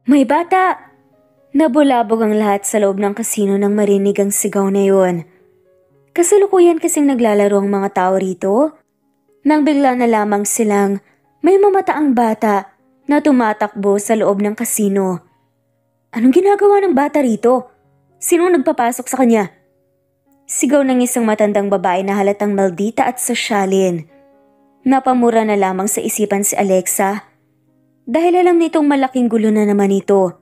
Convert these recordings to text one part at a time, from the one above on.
May bata! Nabulabog ang lahat sa loob ng kasino nang marinig ang sigaw na yun. Kasalukuyan kasing naglalaro ang mga tao rito. Nang bigla na lamang silang may mamataang bata na tumatakbo sa loob ng kasino. Anong ginagawa ng bata rito? Sinong nagpapasok sa kanya? Sigaw ng isang matandang babae na halatang maldita at sosyalin. Napamura na lamang sa isipan si Alexa dahil alam nitong malaking gulo na naman ito.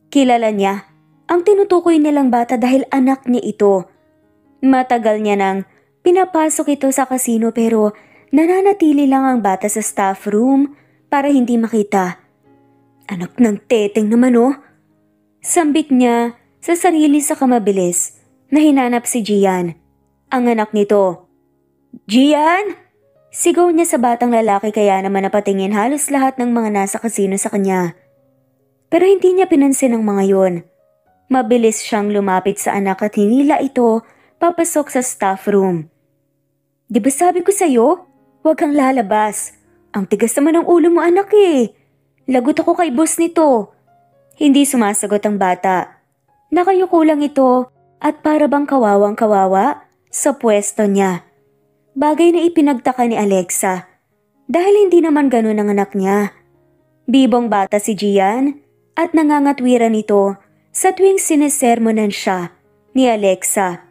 Kilala niya ang tinutukoy nilang bata dahil anak niya ito. Matagal niya nang pinapasok ito sa kasino pero nananatili lang ang bata sa staff room para hindi makita. Anak ng teteng naman oh. Sambit niya sa sarili sa kamabilis na hinanap si Gian, ang anak nito. Gian! Sigaw niya sa batang lalaki kaya naman napatingin halos lahat ng mga nasa kasino sa kanya. Pero hindi niya pinansin ang mga yon. Mabilis siyang lumapit sa anak at hinila ito papasok sa staff room. Di ba sabi ko sa'yo? Huwag kang lalabas. Ang tigas naman ng ulo mo anak eh. Lagot ako kay boss nito. Hindi sumasagot ang bata. Nakayuko lang ito at para bang kawawang kawawa sa pwesto niya. Bagay na ipinagtaka ni Alexa dahil hindi naman ganun ang anak niya. Bibong bata si Gian at nangangatwiran ito sa tuwing sinesermonan siya ni Alexa.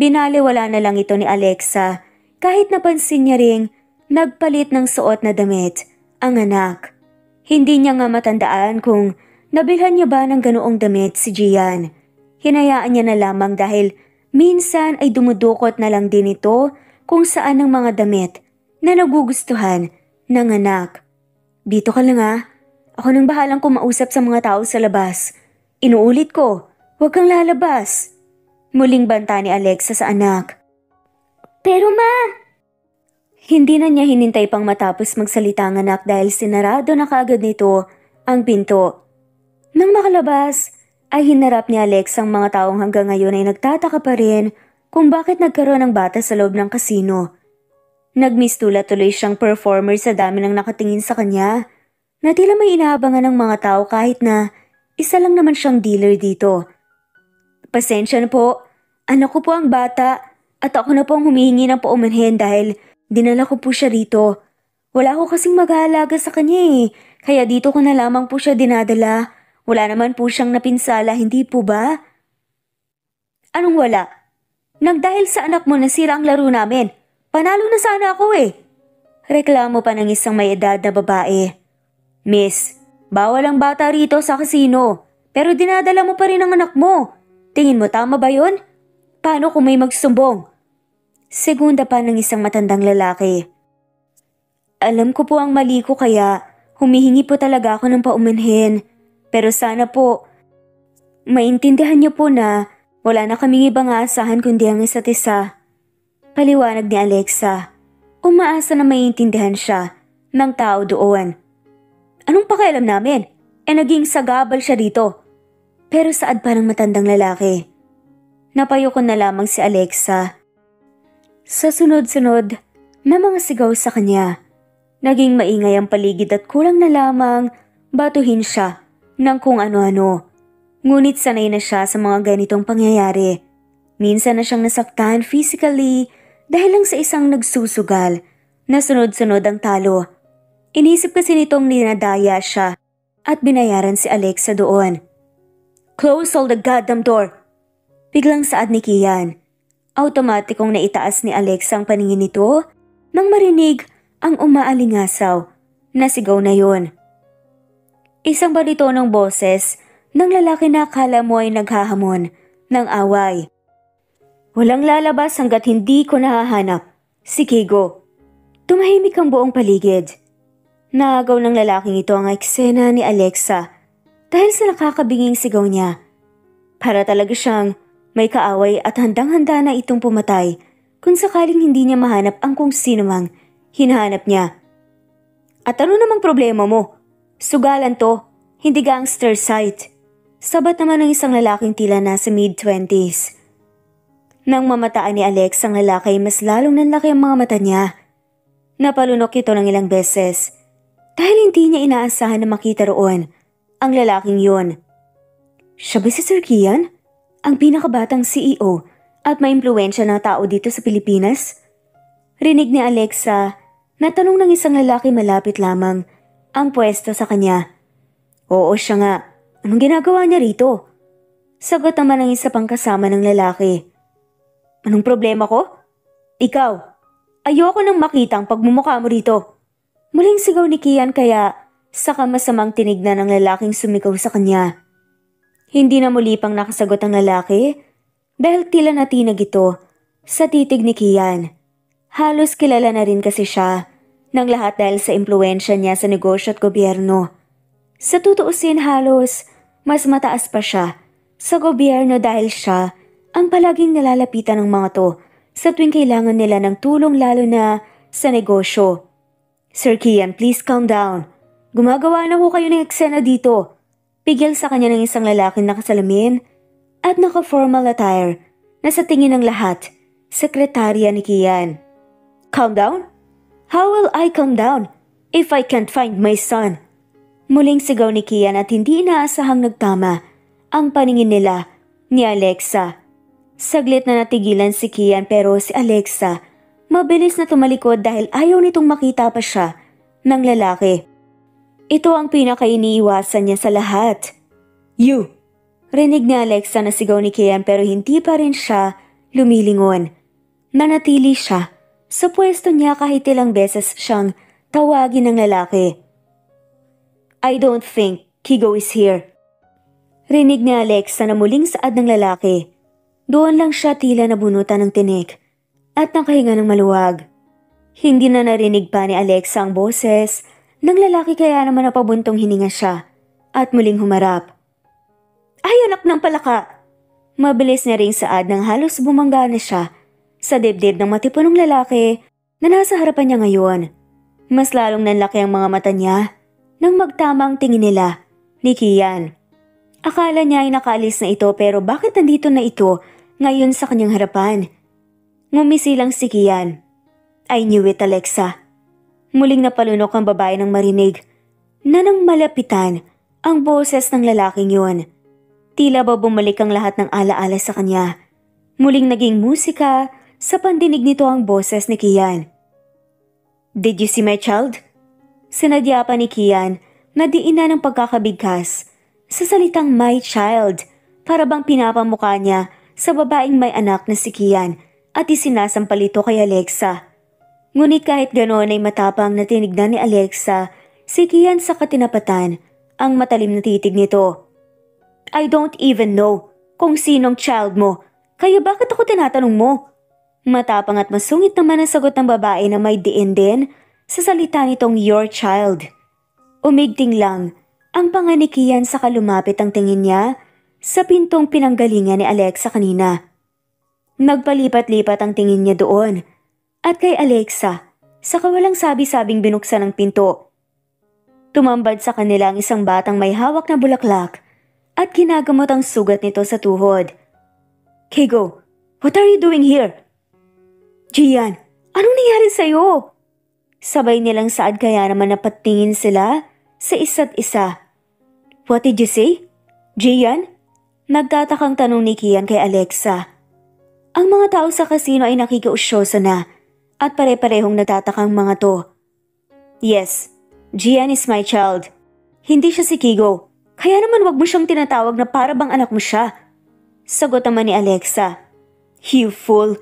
Binaliwala na lang ito ni Alexa kahit napansin niya ring nagpalit ng suot na damit ang anak. Hindi niya nga matandaan kung nabilhan niya ba ng ganoong damit si Gian. Hinayaan niya na lamang dahil minsan ay dumudukot na lang din ito kung saan ang mga damit na nagugustuhan ng anak. Dito ka lang ah. Ako nang bahalang kumausap sa mga tao sa labas. Inuulit ko, huwag kang lalabas. Muling banta ni Alexa sa anak. Pero ma! Hindi na niya hinintay pang matapos magsalita ang anak dahil sinarado na kaagad nito ang pinto. Nang makalabas, ay hinarap ni Alexa ang mga taong hanggang ngayon ay nagtataka pa rin kung bakit nagkaroon ng bata sa loob ng kasino. Nagmistula tuloy siyang performer sa dami ng nakatingin sa kanya. Na tila may inaabangan ng mga tao kahit na isa lang naman siyang dealer dito. Pasensya na po, anak ko po ang bata at ako na po ang humihingi ng paumanhin dahil dinala ko po siya rito. Wala ko kasing mag-aalaga sa kanya eh, kaya dito ko na lamang po siya dinadala. Wala naman po siyang napinsala, hindi po ba? Anong wala? Nagdahil sa anak mo nasira ang laro namin. Panalo na sana ako eh. Reklamo pa ng isang may edad na babae. Miss, bawal ang bata rito sa kasino, pero dinadala mo pa rin ang anak mo. Tingin mo tama ba yun? Paano kung may magsumbong? Segunda pa ng isang matandang lalaki. Alam ko po ang mali ko kaya humihingi po talaga ako ng paumanhin. Pero sana po, maintindihan niyo po na wala na kaming ibang aasahan kundi ang isa't isa. Paliwanag ni Alexa. Umaasa na maintindihan siya ng tao doon. Anong pakialam namin? Naging sagabal siya dito. Pero saad pa ng matandang lalaki. Napayoko na lamang si Alexa. Sa sunod-sunod na mga sigaw sa kanya, naging maingay ang paligid at kulang na lamang batuhin siya ng kung ano-ano. Ngunit sanay na siya sa mga ganitong pangyayari. Minsan na siyang nasaktan physically dahil lang sa isang nagsusugal na sunod-sunod ang talo. Inisip kasi nitong ninadaya siya at binayaran si Alexa doon. Close all the goddamn door! Biglang saad ni Kian. Automatikong naitaas ni Alexa ang paningin nito nang marinig ang umaalingasaw na sigaw na yon. Isang baritonong boses ng lalaki na akala mo ay naghahamon ng away. Walang lalabas hanggat hindi ko nahahanap. Si Kigo. Tumahimik ang buong paligid. Naagaw ng lalaking ito ang eksena ni Alexa dahil sa nakakabinging sigaw niya. Para talaga siyang may kaaway at handang-handa na itong pumatay kung sakaling hindi niya mahanap ang kung sino mang hinahanap niya. At ano namang problema mo? Sugalan to, hindi gangster sight. Sabat naman ng isang lalaking tila nasa mid-20s. Nang mamataan ni Alex ang lalaki, mas lalong nanlaki ang mga mata niya. Napalunok ito ng ilang beses dahil hindi niya inaasahan na makita roon ang lalaking yun. Siya ba si Sir Kian? Ang pinakabatang CEO at may impluwensya na tao dito sa Pilipinas? Rinig ni Alexa na tanong ng isang lalaki malapit lamang ang pwesto sa kanya. Oo, siya nga. Anong ginagawa niya rito? Sagot naman ng isa pang kasama ng lalaki. Anong problema ko? Ikaw, ayoko nang makita ang pagmumukha mo rito. Muling sigaw ni Kian kaya saka masamang tinignan ng lalaking sumigaw sa kanya. Hindi na muli pang nakasagot ang lalaki dahil tila natinag ito sa titig ni Kian. Halos kilala na rin kasi siya ng lahat dahil sa impluwensya niya sa negosyo at gobyerno. Sa tutuusin halos mas mataas pa siya sa gobyerno dahil siya ang palaging nalalapitan ng mga to sa tuwing kailangan nila ng tulong lalo na sa negosyo. Sir Kian, please calm down. Gumagawa na ho kayo ng eksena dito. Pigil sa kanya ng isang lalaking nakasalamin at naka-formal attire na sa tingin ng lahat, sekretarya ni Kian. Calm down? How will I calm down if I can't find my son? Muling sigaw ni Kian at hindi inaasahang nagtama ang paningin nila ni Alexa. Saglit na natigilan si Kian pero si Alexa mabilis na tumalikod dahil ayaw nitong makita pa siya ng lalaki. Ito ang pinakainiiwasan niya sa lahat. You! Rinig ni Alexa na sigaw ni Kian pero hindi pa rin siya lumilingon. Nanatili siya sa pwesto niya kahit ilang beses siyang tawagin ng lalaki. I don't think Kigo is here. Rinig ni Alexa na muling saad ng lalaki. Doon lang siya tila nabunutan ng tinik at nakahinga ng maluwag. Hindi na narinig pa ni Alexa ang boses ng lalaki kaya naman napabuntong hininga siya at muling humarap. Ay anak ng palaka! Mabilis na ring saad nang halos bumangga na siya sa dibdib ng matipunong lalaki na nasa harapan niya ngayon. Mas lalong nanlaki ang mga mata niya nang magtamang tingin nila ni Kian. Akala niya ay nakaalis na ito pero bakit nandito na ito ngayon sa kanyang harapan? Ngumisi lang si Kian. I knew it, Alexa. Muling napalunok ang babae ng marinig na nang malapitan ang boses ng lalaking yun. Tila ba bumalik ang lahat ng alaala sa kanya. Muling naging musika sa pandinig nito ang boses ni Kian. Did you see my child? Sinadya pa ni Kian na diina ng pagkakabigkas sa salitang my child para bang pinapamukha niya sa babaeng may anak na si Kian at isinasampal ito kay Alexa. Ngunit kahit ganoon ay matapang na tinignan ni Alexa si Kian sa katinapatan ang matalim na titig nito. I don't even know kung sinong child mo, kaya bakit ako tinatanong mo? Matapang at masungit naman ang sagot ng babae na may diin din sa salita nitong your child. Umigting lang ang panga ni Kian saka lumapit ang tingin niya sa pintong pinanggalingan ni Alexa kanina. Nagpalipat-lipat ang tingin niya doon at kay Alexa saka walang sabi-sabing binuksan ang pinto. Tumambad sa kanila ang isang batang may hawak na bulaklak at ginagamot ang sugat nito sa tuhod. Kigo, what are you doing here? Gian, anong nangyari sa'yo? Sabay nilang saad kaya naman napatingin sila sa isa't isa. What did you say? Gian? Nagtatakang tanong ni Kian kay Alexa. Ang mga tao sa kasino ay nakikiusyoso na at pare-parehong nagtatakang mga to. Yes, Gian is my child. Hindi siya si Kigo. Kaya naman wag mo siyang tinatawag na para bang anak mo siya. Sagot naman ni Alexa. You fool.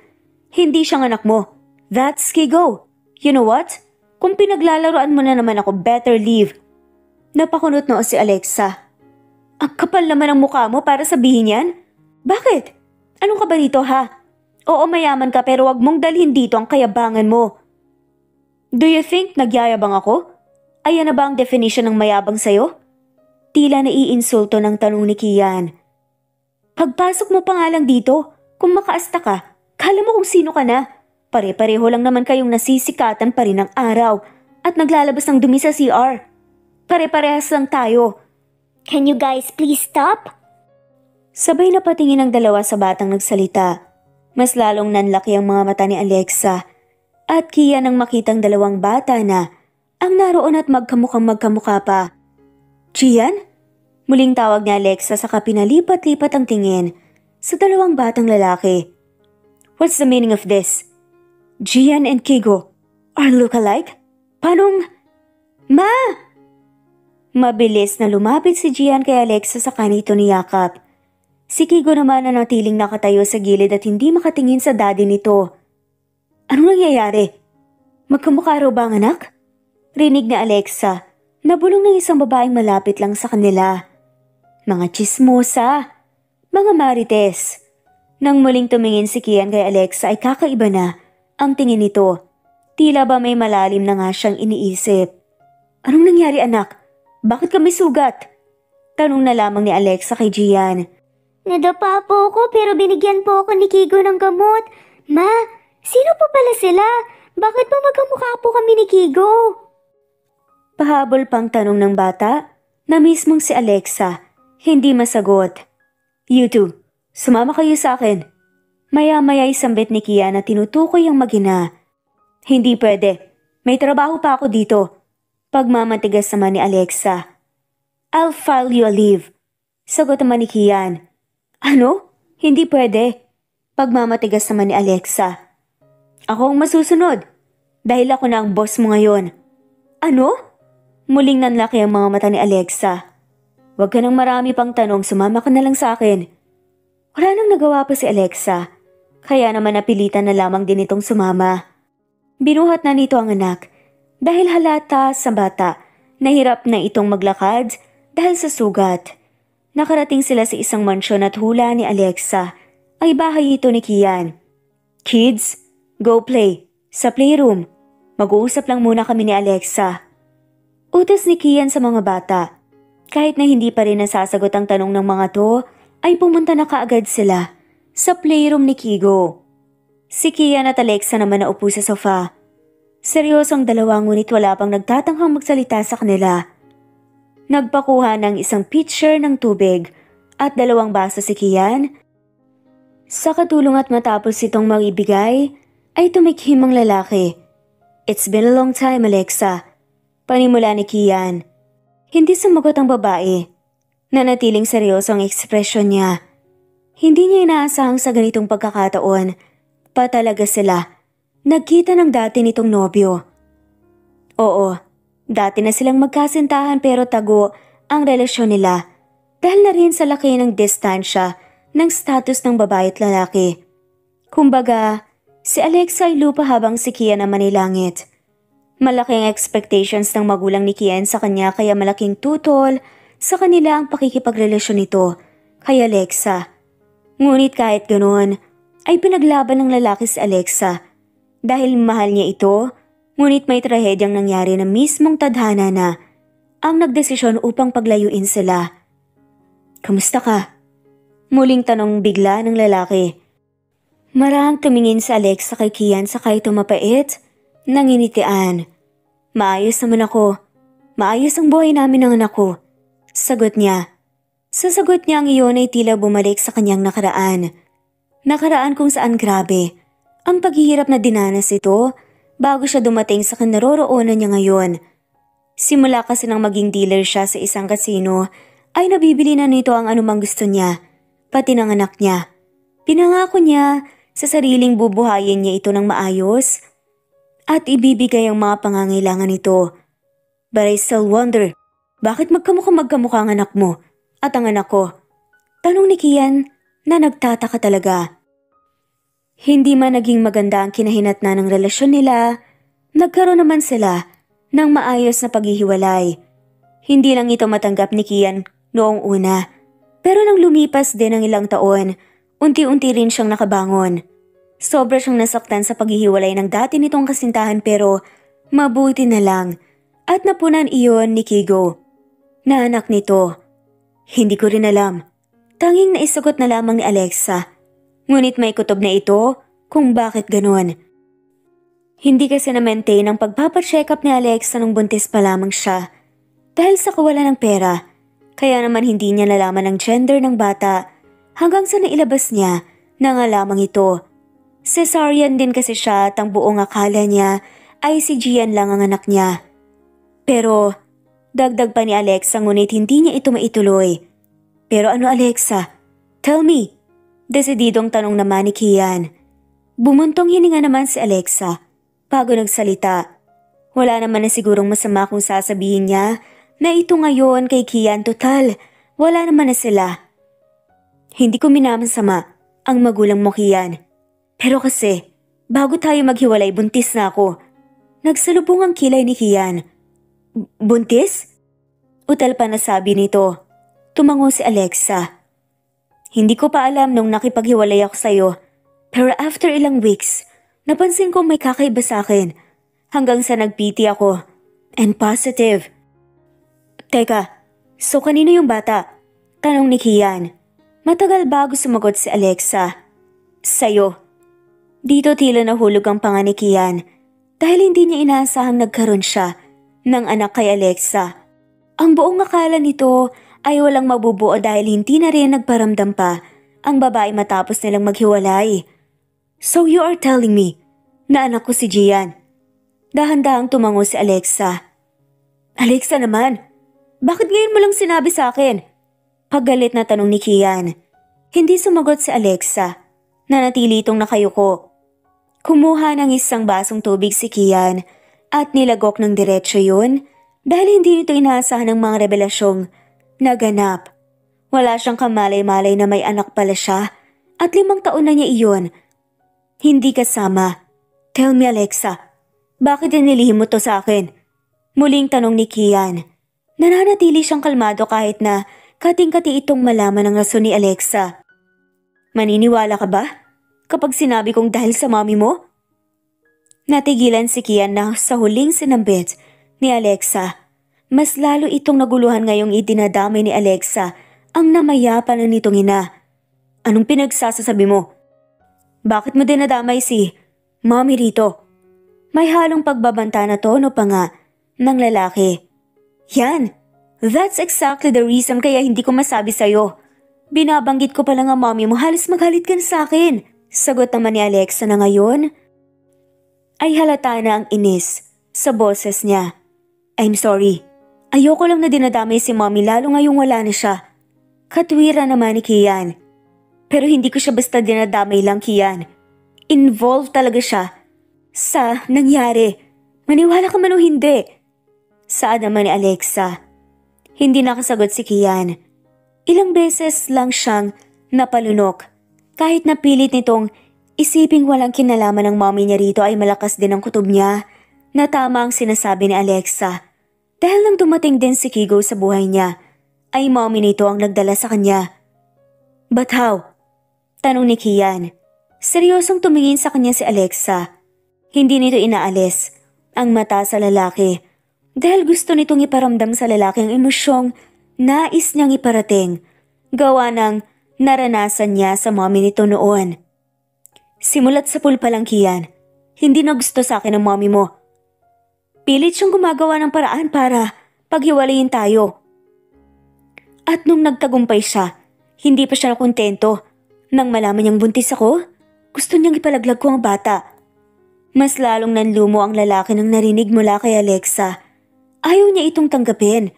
Hindi siyang anak mo. That's Kigo. You know what? Kung pinaglalaroan mo na naman ako, better leave. Napakunot noo si Alexa. Ang kapal naman ang mukha mo para sabihin yan? Bakit? Anong ka ba rito ha? Oo, mayaman ka pero wag mong dalhin dito ang kayabangan mo. Do you think nagyayabang ako? Ayan na ba ang definition ng mayabang sa'yo? Tila naiinsulto ng tanong ni Kian. Pagpasok mo pa nga lang dito, kung makaasta ka, kala mo kung sino ka na. Pare-pareho lang naman kayong nasisikatan pa rin ng araw at naglalabas ng dumi sa CR. Pare-parehas lang tayo. Can you guys please stop? Sabay na patingin ang dalawa sa batang nagsalita. Mas lalong nanlaki ang mga mata ni Alexa at Kian nang makitang dalawang bata na ang naroon at magkamukha pa. Gian? Muling tawag ni Alexa saka pinalipat-lipat ang tingin sa dalawang batang lalaki. What's the meaning of this? Gian and Kigo are look-alike? Panong... Ma! Mabilis na lumapit si Gian kay Alexa sa kanito niyakap. Si Kigo naman na natiling nakatayo sa gilid at hindi makatingin sa daddy nito. Anong nangyayari? Magkamukha raw ba ang anak? Rinig ni Alexa. Nabulong ng isang babaeng malapit lang sa kanila. Mga chismosa, mga marites. Nang muling tumingin si Kian kay Alexa ay kakaiba na ang tingin nito. Tila ba may malalim na nga siyang iniisip. Anong nangyari anak? Bakit ka may sugat? Tanong na lamang ni Alexa kay Gian. Nadapa po ako pero binigyan po ako ni Kigo ng gamot. Ma, sino po pala sila? Bakit po magkamukha po kami ni Kigo? Pahabol pang tanong ng bata na mismong si Alexa. Hindi masagot. You two, sumama kayo sa akin. Maya-maya isambit ni Kian na tinutukoy ang mag-ina. Hindi pwede. May trabaho pa ako dito. Pagmamatigas naman ni Alexa. I'll file you a leave. Sagot naman ni Kian. Ano? Hindi pwede. Pagmamatigas naman ni Alexa. Ako ang masusunod. Dahil ako na ang boss mo ngayon. Ano? Muling nanlaki ang mga mata ni Alexa. Huwag ka nang marami pang tanong, sumama ka na lang sa akin. Wala nang nagawa pa si Alexa. Kaya naman napilitan na lamang din itong sumama. Binuhat na nito ang anak. Dahil halata sa bata, nahirap na itong maglakad dahil sa sugat. Nakarating sila sa isang mansyon at hula ni Alexa ay bahay ito ni Kian. Kids, go play. Sa playroom. Mag-uusap lang muna kami ni Alexa. Utos ni Kian sa mga bata. Kahit na hindi pa rin nasasagot ang tanong ng mga to, ay pumunta na kaagad sila sa playroom ni Kigo. Si Kian at Alexa naman naupo sa sofa. Seryosong dalawa ngunit wala pang nagtatanghang magsalita sa kanila. Nagpakuha ng isang pitcher ng tubig at 2 baso si Kian. Sa katulong at matapos itong maibigay, ay tumikhim ang lalaki. It's been a long time, Alexa. Panimula ni Kian. Hindi sumagot ang babae. Nanatiling seryoso ang ekspresyon niya. Hindi niya inaasahang sa ganitong pagkakataon pa talaga sila nagkita ng dati nitong nobyo. Oo, dati na silang magkasintahan pero tago ang relasyon nila dahil na rin sa laki ng distansya ng status ng babae at lalaki. Kumbaga, si Alexa ay lupa habang si Kian naman ay langit. Malaking expectations ng magulang ni Kian sa kanya kaya malaking tutol sa kanila ang pakikipagrelasyon nito kay Alexa. Ngunit kahit ganoon, ay pinaglaban ng lalaki si Alexa. Dahil mahal niya ito, ngunit may trahedyang nangyari na mismong tadhana na ang nagdesisyon upang paglayuin sila. Kamusta ka? Muling tanong bigla ng lalaki. Marahang tumingin sa Alexa kay Kian sakay tumapait, nanginitian. Maayos naman ako. Maayos ang buhay namin ng anak ko. Sagot niya. Sa sagot niya ang iyon ay tila bumalik sa kanyang nakaraan. Nakaraan kung saan grabe. Ang paghihirap na dinanas ito bago siya dumating sa kinaroroonan niya ngayon. Simula kasi nang maging dealer siya sa isang kasino ay nabibili na nito ang anumang gusto niya, pati ng anak niya. Pinangako niya sa sariling bubuhayin niya ito ng maayos at ibibigay ang mga pangangailangan nito. But I still wonder, bakit magkamukha ang anak mo at ang anak ko? Tanong ni Kian na nagtataka talaga. Hindi man naging maganda ang kinahinatnan ng relasyon nila, nagkaroon naman sila ng maayos na paghihiwalay. Hindi lang ito matanggap ni Kian noong una, pero nang lumipas din ang ilang taon, unti-unti rin siyang nakabangon. Sobra siyang nasaktan sa paghihiwalay ng dati nitong kasintahan pero mabuti na lang at napunan iyon ni Kigo, na anak nito. Hindi ko rin alam. Tanging naisagot na lamang ni Alexa. Ngunit may kutob na ito kung bakit ganon. Hindi kasi na-maintain ang pagpapacheck up ni Alexa nung buntis pa lamang siya. Dahil sa kawalan ng pera, kaya naman hindi niya nalaman ang gender ng bata hanggang sa nailabas niya na nga lamang ito. Cesarean din kasi siya at ang buong akala niya ay si Gian lang ang anak niya. Pero Dagdag pa ni Alexa ngunit hindi niya ito maituloy. Pero ano Alexa? Tell me. Desididong tanong naman ni Kian. Bumuntong hininga naman si Alexa bago nagsalita. Wala naman na sigurong masama kung sasabihin niya na ito ngayon kay Kian total. Wala naman na sila. Hindi ko minamasama ang magulang mo Kian. Pero kasi bago tayo maghiwalay buntis na ako. Nagsalubong ang kilay ni Kian. Buntis? Utal pa nasabi nito. Tumango si Alexa. Hindi ko pa alam nung nakipaghiwalay ako sa'yo. Pero after ilang weeks, napansin ko may kakaiba sa akin. Hanggang sa nagpiti ako. And positive. Teka, so kanino yung bata? Tanong ni Kian. Matagal bago sumagot si Alexa. Sa'yo. Dito tila nahulog ang panga ni Kian dahil hindi niya inaasahang nagkaroon siya ng anak kay Alexa. Ang buong akala nito ay walang mabubuo dahil hindi na rin nagparamdam pa ang babae matapos nilang maghiwalay. So you are telling me na anak ko si Gian? Dahan-dahang tumango si Alexa. Alexa naman, bakit ngayon mo lang sinabi sa akin? Paggalit na tanong ni Kian. Hindi sumagot si Alexa. Nanatili itong nakayuko. Kumuha ng isang basong tubig si Kian at nilagok ng diretsyo yun dahil hindi nito inaasahan ng mga revelasyong naganap. Wala siyang kamalay-malay na may anak pala siya at 5 taon na niya iyon. Hindi kasama. Tell me Alexa, bakit inilihim mo to sa akin? Muling tanong ni Kian. Nananatili siyang kalmado kahit na kating-kati itong malaman ang rason ni Alexa. Maniniwala ka ba kapag sinabi kong dahil sa mami mo? Natigilan si Kian na sa huling sinambit ni Alexa. Mas lalo itong naguluhan ngayong idinadamay ni Alexa ang namayapa na nitong ina. Anong pinagsasasabi mo? Bakit mo dinadamay si mami rito? May halong pagbabanta na tono pa nga ng lalaki. Yan, that's exactly the reason kaya hindi ko masabi sa'yo. Binabanggit ko pala nga mami mo, halos magalit ka na sa akin. Sagot naman ni Alexa na ngayon ay halata na ang inis sa boses niya. I'm sorry. Ayoko lang na dinadamay si mami lalo ngayong wala na siya. Katwira naman ni Kian. Pero hindi ko siya basta dinadamay lang Kian. Involved talaga siya sa nangyari. Maniwala ka man o hindi. Saad naman ni Alexa. Hindi nakasagot si Kian. Ilang beses lang siyang napalunok. Kahit napilit nitong isiping walang kinalaman ng mommy niya rito ay malakas din ang kutob niya na tama ang sinasabi ni Alexa. Dahil nang dumating din si Kigo sa buhay niya, ay mommy nito ang nagdala sa kanya. But how? Tanong ni Kian. Seryosong tumingin sa kanya si Alexa. Hindi nito inaalis ang mata sa lalaki dahil gusto nitong iparamdam sa lalaki ang emosyong nais niyang iparating, gawa ng naranasan niya sa mommy nito noon. Simulat sa pool pa lang Kian, hindi na gusto sa akin ng mommy mo. Pilit siyang gumagawa ng paraan para paghiwalayin tayo. At nung nagtagumpay siya, hindi pa siya nakontento. Nang malaman niyang buntis ako, gusto niyang ipalaglag ko ang bata. Mas lalong nanlumo ang lalaki nang narinig mula kay Alexa. Ayaw niya itong tanggapin.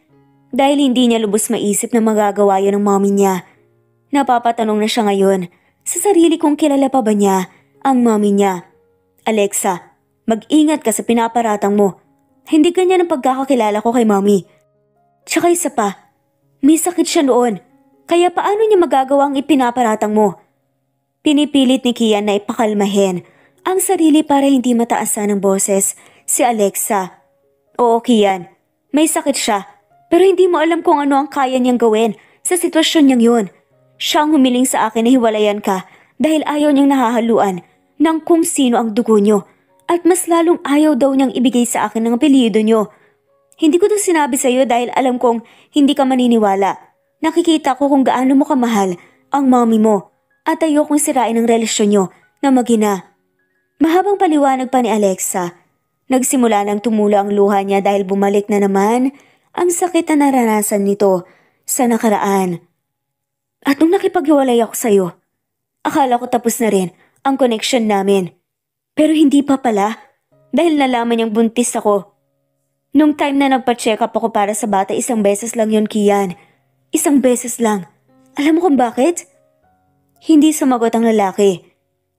Dahil hindi niya lubos maisip na magagawa yun ng mommy niya. Napapatanong na siya ngayon sa sarili kung kilala pa ba niya ang mommy niya. Alexa, mag-ingat ka sa pinaparatang mo. Hindi ganyan ang pagkakakilala ko kay mommy. Tsaka isa pa, may sakit siya noon. Kaya paano niya magagawa ang ipinaparatang mo? Pinipilit ni Kian na ipakalmahin ang sarili para hindi mataasan ng boses si Alexa. Oo Kian, may sakit siya. Pero hindi mo alam kung ano ang kaya niyang gawin sa sitwasyon niyang yun. Siya ang humiling sa akin na hiwalayan ka dahil ayaw niyang nahahaluan ng kung sino ang dugo niyo. At mas lalong ayaw daw niyang ibigay sa akin ng apelyido niyo. Hindi ko ito sinabi sa iyo dahil alam kong hindi ka maniniwala. Nakikita ko kung gaano mo kamahal ang mommy mo at ayokong sirain ang relasyon niyo na mag-ina. Mahabang paliwanag pa ni Alexa. Nagsimula nang tumulo ang luha niya dahil bumalik na naman ang sakit na naranasan nito sa nakaraan. At nung nakipaghiwalay ako sa'yo, akala ko tapos na rin ang connection namin. Pero hindi pa pala dahil nalaman niyang buntis ako. Nung time na nagpa-check up ako para sa bata, 1 beses lang yun, Kian. 1 beses lang. Alam mo kung bakit? Hindi sumagot ang lalaki.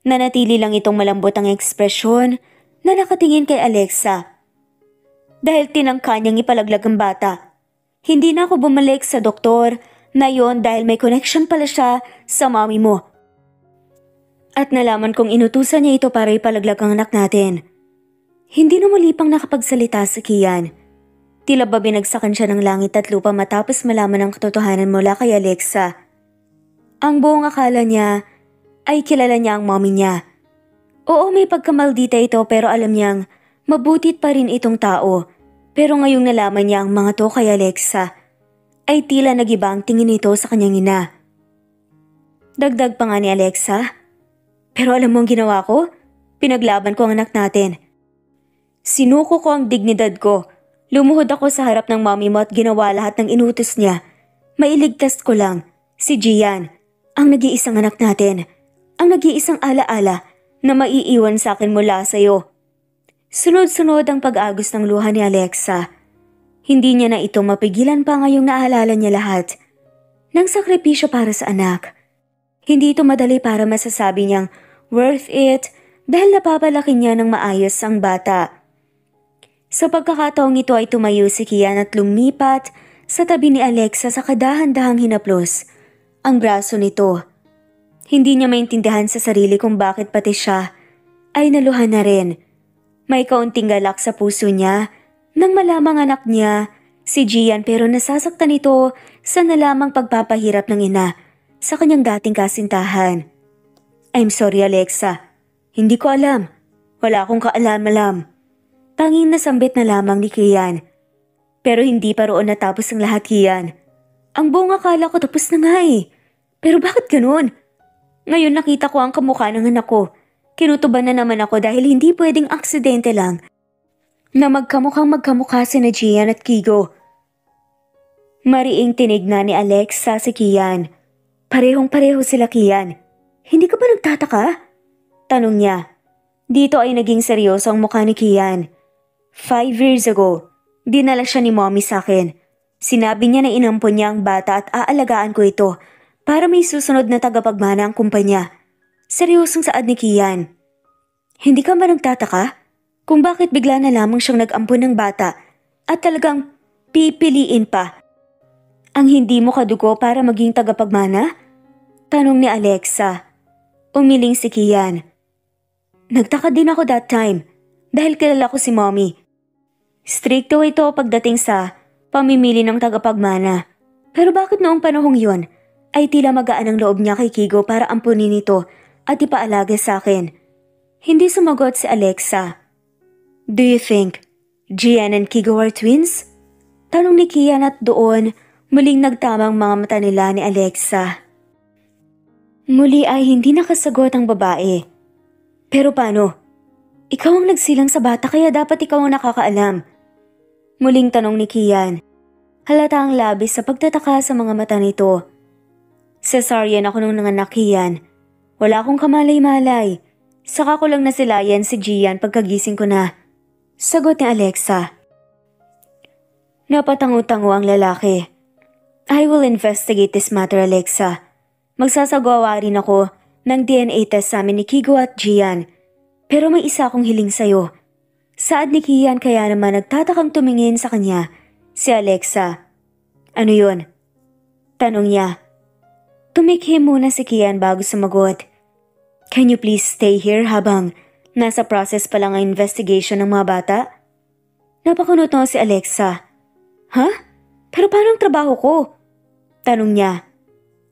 Nanatili lang itong malambot ang ekspresyon na nakatingin kay Alexa. Dahil tinangka niyang ipalaglag ang bata. Hindi na ako bumalik sa doktor na yon dahil may connection pala siya sa mommy mo. At nalaman kong inutusan niya ito para ipalaglag ang anak natin. Hindi na muli pang nakapagsalita si Kian. Tila ba binagsakan siya ng langit at lupa matapos malaman ang katotohanan mula kay Alexa. Ang buong akala niya ay kilala niya ang mommy niya. Oo, may pagkamaldita ito pero alam niyang mabutit pa rin itong tao. Pero ngayong nalaman niya ang mga to kay Alexa, ay tila nagiba ang tingin nito sa kanyang ina. Dagdag pa nga ni Alexa, pero alam mo ang ginawa ko? Pinaglaban ko ang anak natin. Sinuko ko ang dignidad ko. Lumuhod ako sa harap ng mommy mo at ginawa lahat ng inutos niya. Mailigtas ko lang, si Gian, ang nag-iisang anak natin. Ang nag-iisang alaala na maiiwan sa akin mula sa iyo. Sunod-sunod ang pag-agos ng luha ni Alexa. Hindi niya na ito mapigilan pa ngayong naalala niya lahat. Nang sakripisyo para sa anak. Hindi ito madali para masasabi niyang worth it dahil napapalaki niya ng maayos ang bata. Sa pagkakataong ito ay tumayo si Kian at lumipat sa tabi ni Alexa sa kadahan-dahang hinaplos ang braso nito. Hindi niya maintindihan sa sarili kung bakit pati siya ay naluha na rin. May kaunting galak sa puso niya nang malamang anak niya, si Gian, pero nasasaktan ito sa nalamang pagpapahirap ng ina sa kanyang dating kasintahan. I'm sorry, Alexa. Hindi ko alam. Wala akong kaalam-alam. Tanging nasambit na lamang ni Kian. Pero hindi pa roon natapos ang lahat, Kian. Ang buong akala ko tapos na nga eh. Pero bakit ganun? Ngayon nakita ko ang kamukha ng anak ko. Kinutuban na naman ako dahil hindi pwedeng aksidente lang na magkamukhang magkamukha si Gian at Kigo. Mariing tinignan ni Alexa si Kian. Parehong-pareho sila, Kian. Hindi ka ba nagtataka? Tanong niya. Dito ay naging seryoso ang mukha ni Kian. 5 years ago, dinala siya ni mommy sa akin. Sinabi niya na inampon niya ang bata at aalagaan ko ito para may susunod na tagapagmana ang kumpanya. Seryosong saad ni Kian. Hindi ka ba nagtataka kung bakit bigla na lamang siyang nag-ampon ng bata at talagang pipiliin pa ang hindi mo kadugo para maging tagapagmana? Tanong ni Alexa. Umiling si Kian. Nagtaka din ako that time dahil kilala ko si mommy. Stricto ito pagdating sa pamimili ng tagapagmana. Pero bakit noong panahong yun ay tila magaan ang loob niya kay Kigo para ampunin ito at ipaalaga sa akin? Hindi sumagot si Alexa. Do you think Gian and Kigo are twins? Tanong ni Kian at doon muling nagtamang mga mata nila ni Alexa. Muli ay hindi nakasagot ang babae. Pero paano? Ikaw ang nagsilang sa bata kaya dapat ikaw ang nakakaalam. Muling tanong ni Kian. Halata ang labis sa pagtataka sa mga mata nito. Cesarean ako nung nanganak, Kian. Wala akong kamalay-malay. Saka ko lang nasilayan si Gian pagkagising ko na. Sagot ni Alexa. Napatango-tango ang lalaki. I will investigate this matter, Alexa. Magsasagawa rin ako ng DNA test sa amin ni Kigo at Gian. Pero may isa akong hiling sa'yo. Saad ni Kian kaya naman nagtatakang tumingin sa kanya si Alexa. Ano yun? Tanong niya. Tumikhim muna si Kian bago sumagot. Can you please stay here habang nasa process pa lang ang investigation ng mga bata? Napakunot na si Alexa. Ha? Pero paano ang trabaho ko? Tanong niya.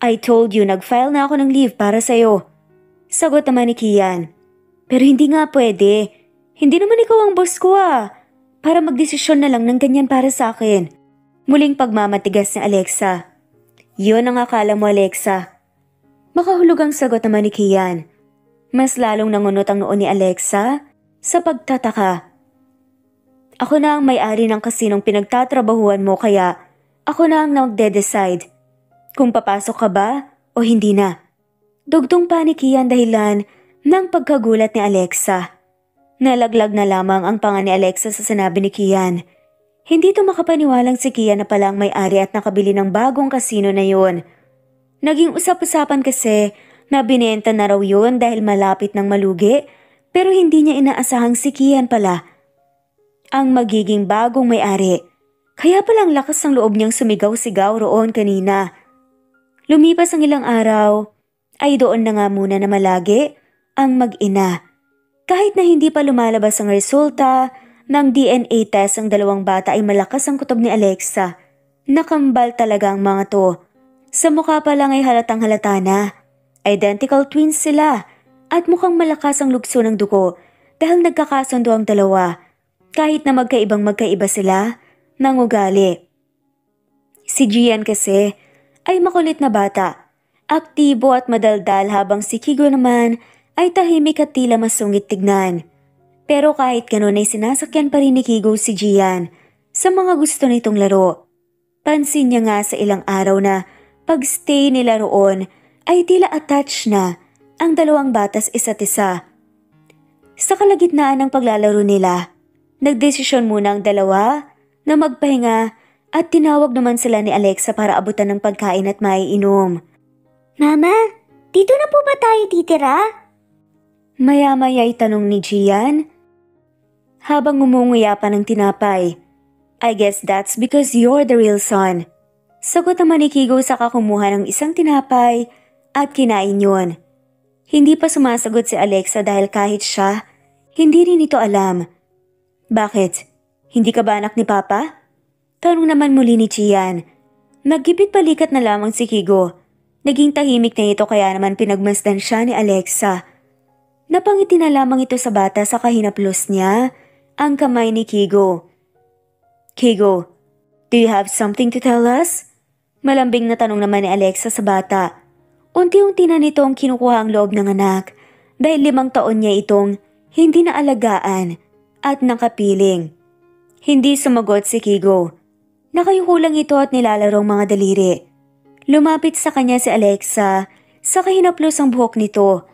I told you nag-file na ako ng leave para sa'yo. Sagot naman ni Kian. Pero hindi nga pwede. Hindi naman ikaw ang boss ko Para magdesisyon na lang ng ganyan para sa akin. Muling pagmamatigas ni Alexa. Yun ang akala mo, Alexa. Makahulog ang sagot naman ni Kian. Mas lalong nangunot ang noon ni Alexa sa pagtataka. Ako na ang may-ari ng kasinong pinagtatrabahuan mo kaya ako na ang nagde-decide kung papasok ka ba o hindi na. Dugtong pa ni Kian dahilan ng pagkagulat ni Alexa. Nalaglag na lamang ang panga ni Alexa sa sinabi ni Kian. Hindi to makapaniwalang si Kian na palang may-ari at nakabili ng bagong kasino na yun. Naging usap-usapan kasi na binenta na raw yun dahil malapit ng malugi, pero hindi niya inaasahang si Kian pala ang magiging bagong may-ari. Kaya palang lakas ng loob niyang sumigaw-sigaw roon kanina. Lumipas ang ilang araw, ay doon na nga muna na malagi ang mag-ina. Kahit na hindi pa lumalabas ang resulta ng DNA test ang dalawang bata ay malakas ang kutob ni Alexa. Nakambal talaga ang mga to. Sa mukha pa lang ay halatang halata na. Identical twins sila at mukhang malakas ang lugso ng dugo dahil nagkakasundo ang dalawa kahit na magkaiba sila ng ugali. Si Gian kasi ay makulit na bata, aktibo at madaldal habang si Kigo naman ay tahimik at tila masungit tignan. Pero kahit ganun ay sinasakyan pa rin ni Kigo si Gian sa mga gusto nitong laro. Pansin niya nga sa ilang araw na pag-stay nila roon ay tila attached na ang dalawang batas isa't isa. Sa kalagitnaan ng paglalaro nila, nagdesisyon muna ang dalawa na magpahinga at tinawag naman sila ni Alexa para abutan ng pagkain at maiinom. Mama, dito na po ba tayo titira? Maya-maya'y tanong ni Gian habang umunguya pa ng tinapay. I guess that's because you're the real son. Sagot naman ni Kigo saka kumuha ng isang tinapay at kinain yun. Hindi pa sumasagot si Alexa dahil kahit siya, hindi rin ito alam. Bakit? Hindi ka ba anak ni Papa? Tanong naman muli ni Gian. Naggipit balikat na lamang si Kigo. Naging tahimik na ito kaya naman pinagmasdan siya ni Alexa. Napangiti na lamang ito sa bata sa kahinaplos niya ang kamay ni Kigo. Kigo, do you have something to tell us? Malambing na tanong naman ni Alexa sa bata. Unti-unti na nitong kinukuha ang loob ng anak dahil 5 taon niya itong hindi naalagaan at nakapiling. Hindi sumagot si Kigo. Nakayuko lang ito at nilalarong mga daliri. Lumapit sa kanya si Alexa sa kahinaplos ang buhok nito.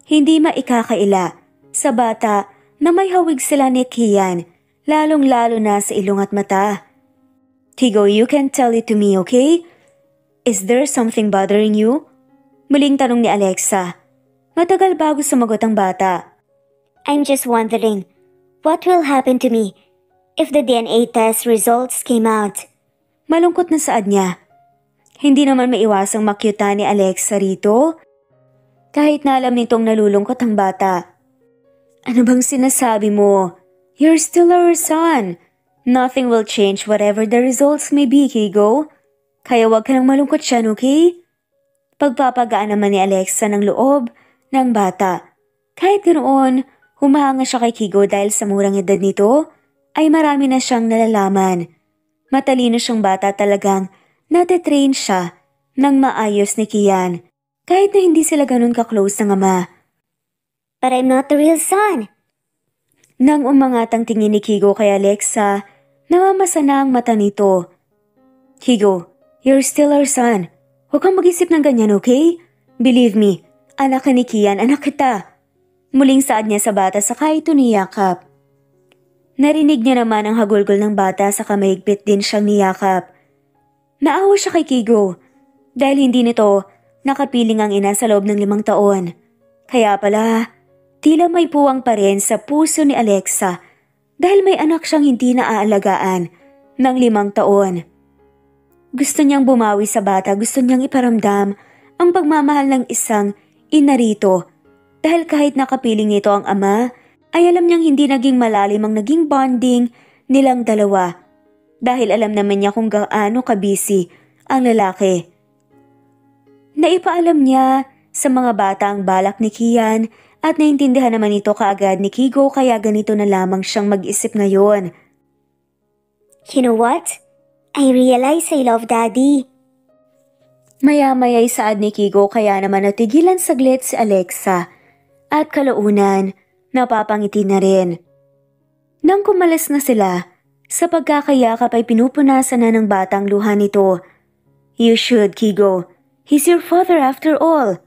Hindi maikakaila sa bata na may hawig sila ni Kian, lalong-lalo na sa ilong at mata. Kigo, you can tell it to me, okay? Is there something bothering you? Muling tanong ni Alexa. Matagal bago sumagot ang bata. I'm just wondering, what will happen to me if the DNA test results came out? Malungkot na saad niya. Hindi naman maiwasang makyuta ni Alexa rito. Kahit na alam nitong nalulungkot ang bata. Ano bang sinasabi mo? You're still our son. Nothing will change whatever the results may be, Kigo. Kaya wag ka nang malungkot siya, okay? Pagpapagaan naman ni Alexa ng loob ng bata. Kahit ganoon, humahanga siya kay Kigo dahil sa murang edad nito ay marami na siyang nalalaman. Matalino siyang bata talagang nate-train siya ng maayos ni Kian kahit na hindi sila ganun ka-close ng ama. But I'm not the real son. Nang umangatang tingin ni Kigo kay Alexa, namamasa na ang mata nito. Kigo, you're still our son. Huwag kang mag-isip ng ganyan, okay? Believe me, anak ka ni Kian, anak kita. Muling saad niya sa bata saka ito niyakap. Narinig niya naman ang hagulgol ng bata saka mahigpit din siyang niyakap. Naawa siya kay Kigo dahil hindi nito nakapiling ang ina sa loob ng 5 taon. Kaya pala, tila may puwang pa rin sa puso ni Alexa dahil may anak siyang hindi naaalagaan ng 5 taon. Gusto niyang bumawi sa bata, gusto niyang iparamdam ang pagmamahal ng isang ina rito dahil kahit nakapiling nito ang ama, ay alam niyang hindi naging malalim ang naging bonding nilang dalawa dahil alam naman niya kung gaano kabisi ang lalaki. Naipaalam niya sa mga bata ang balak ni Kian at naintindihan naman ito kaagad ni Kigo kaya ganito na lamang siyang mag-isip ngayon. You know what? I realize I love Daddy. Maya-maya'y saad ni Kigo kaya naman natigilan saglit si Alexa at kalaunan napapangiti na rin. Nang kumalas na sila, sa pagkakayakap ay pinupunasan na ng batang luha nito. You should, Kigo. He's your father after all.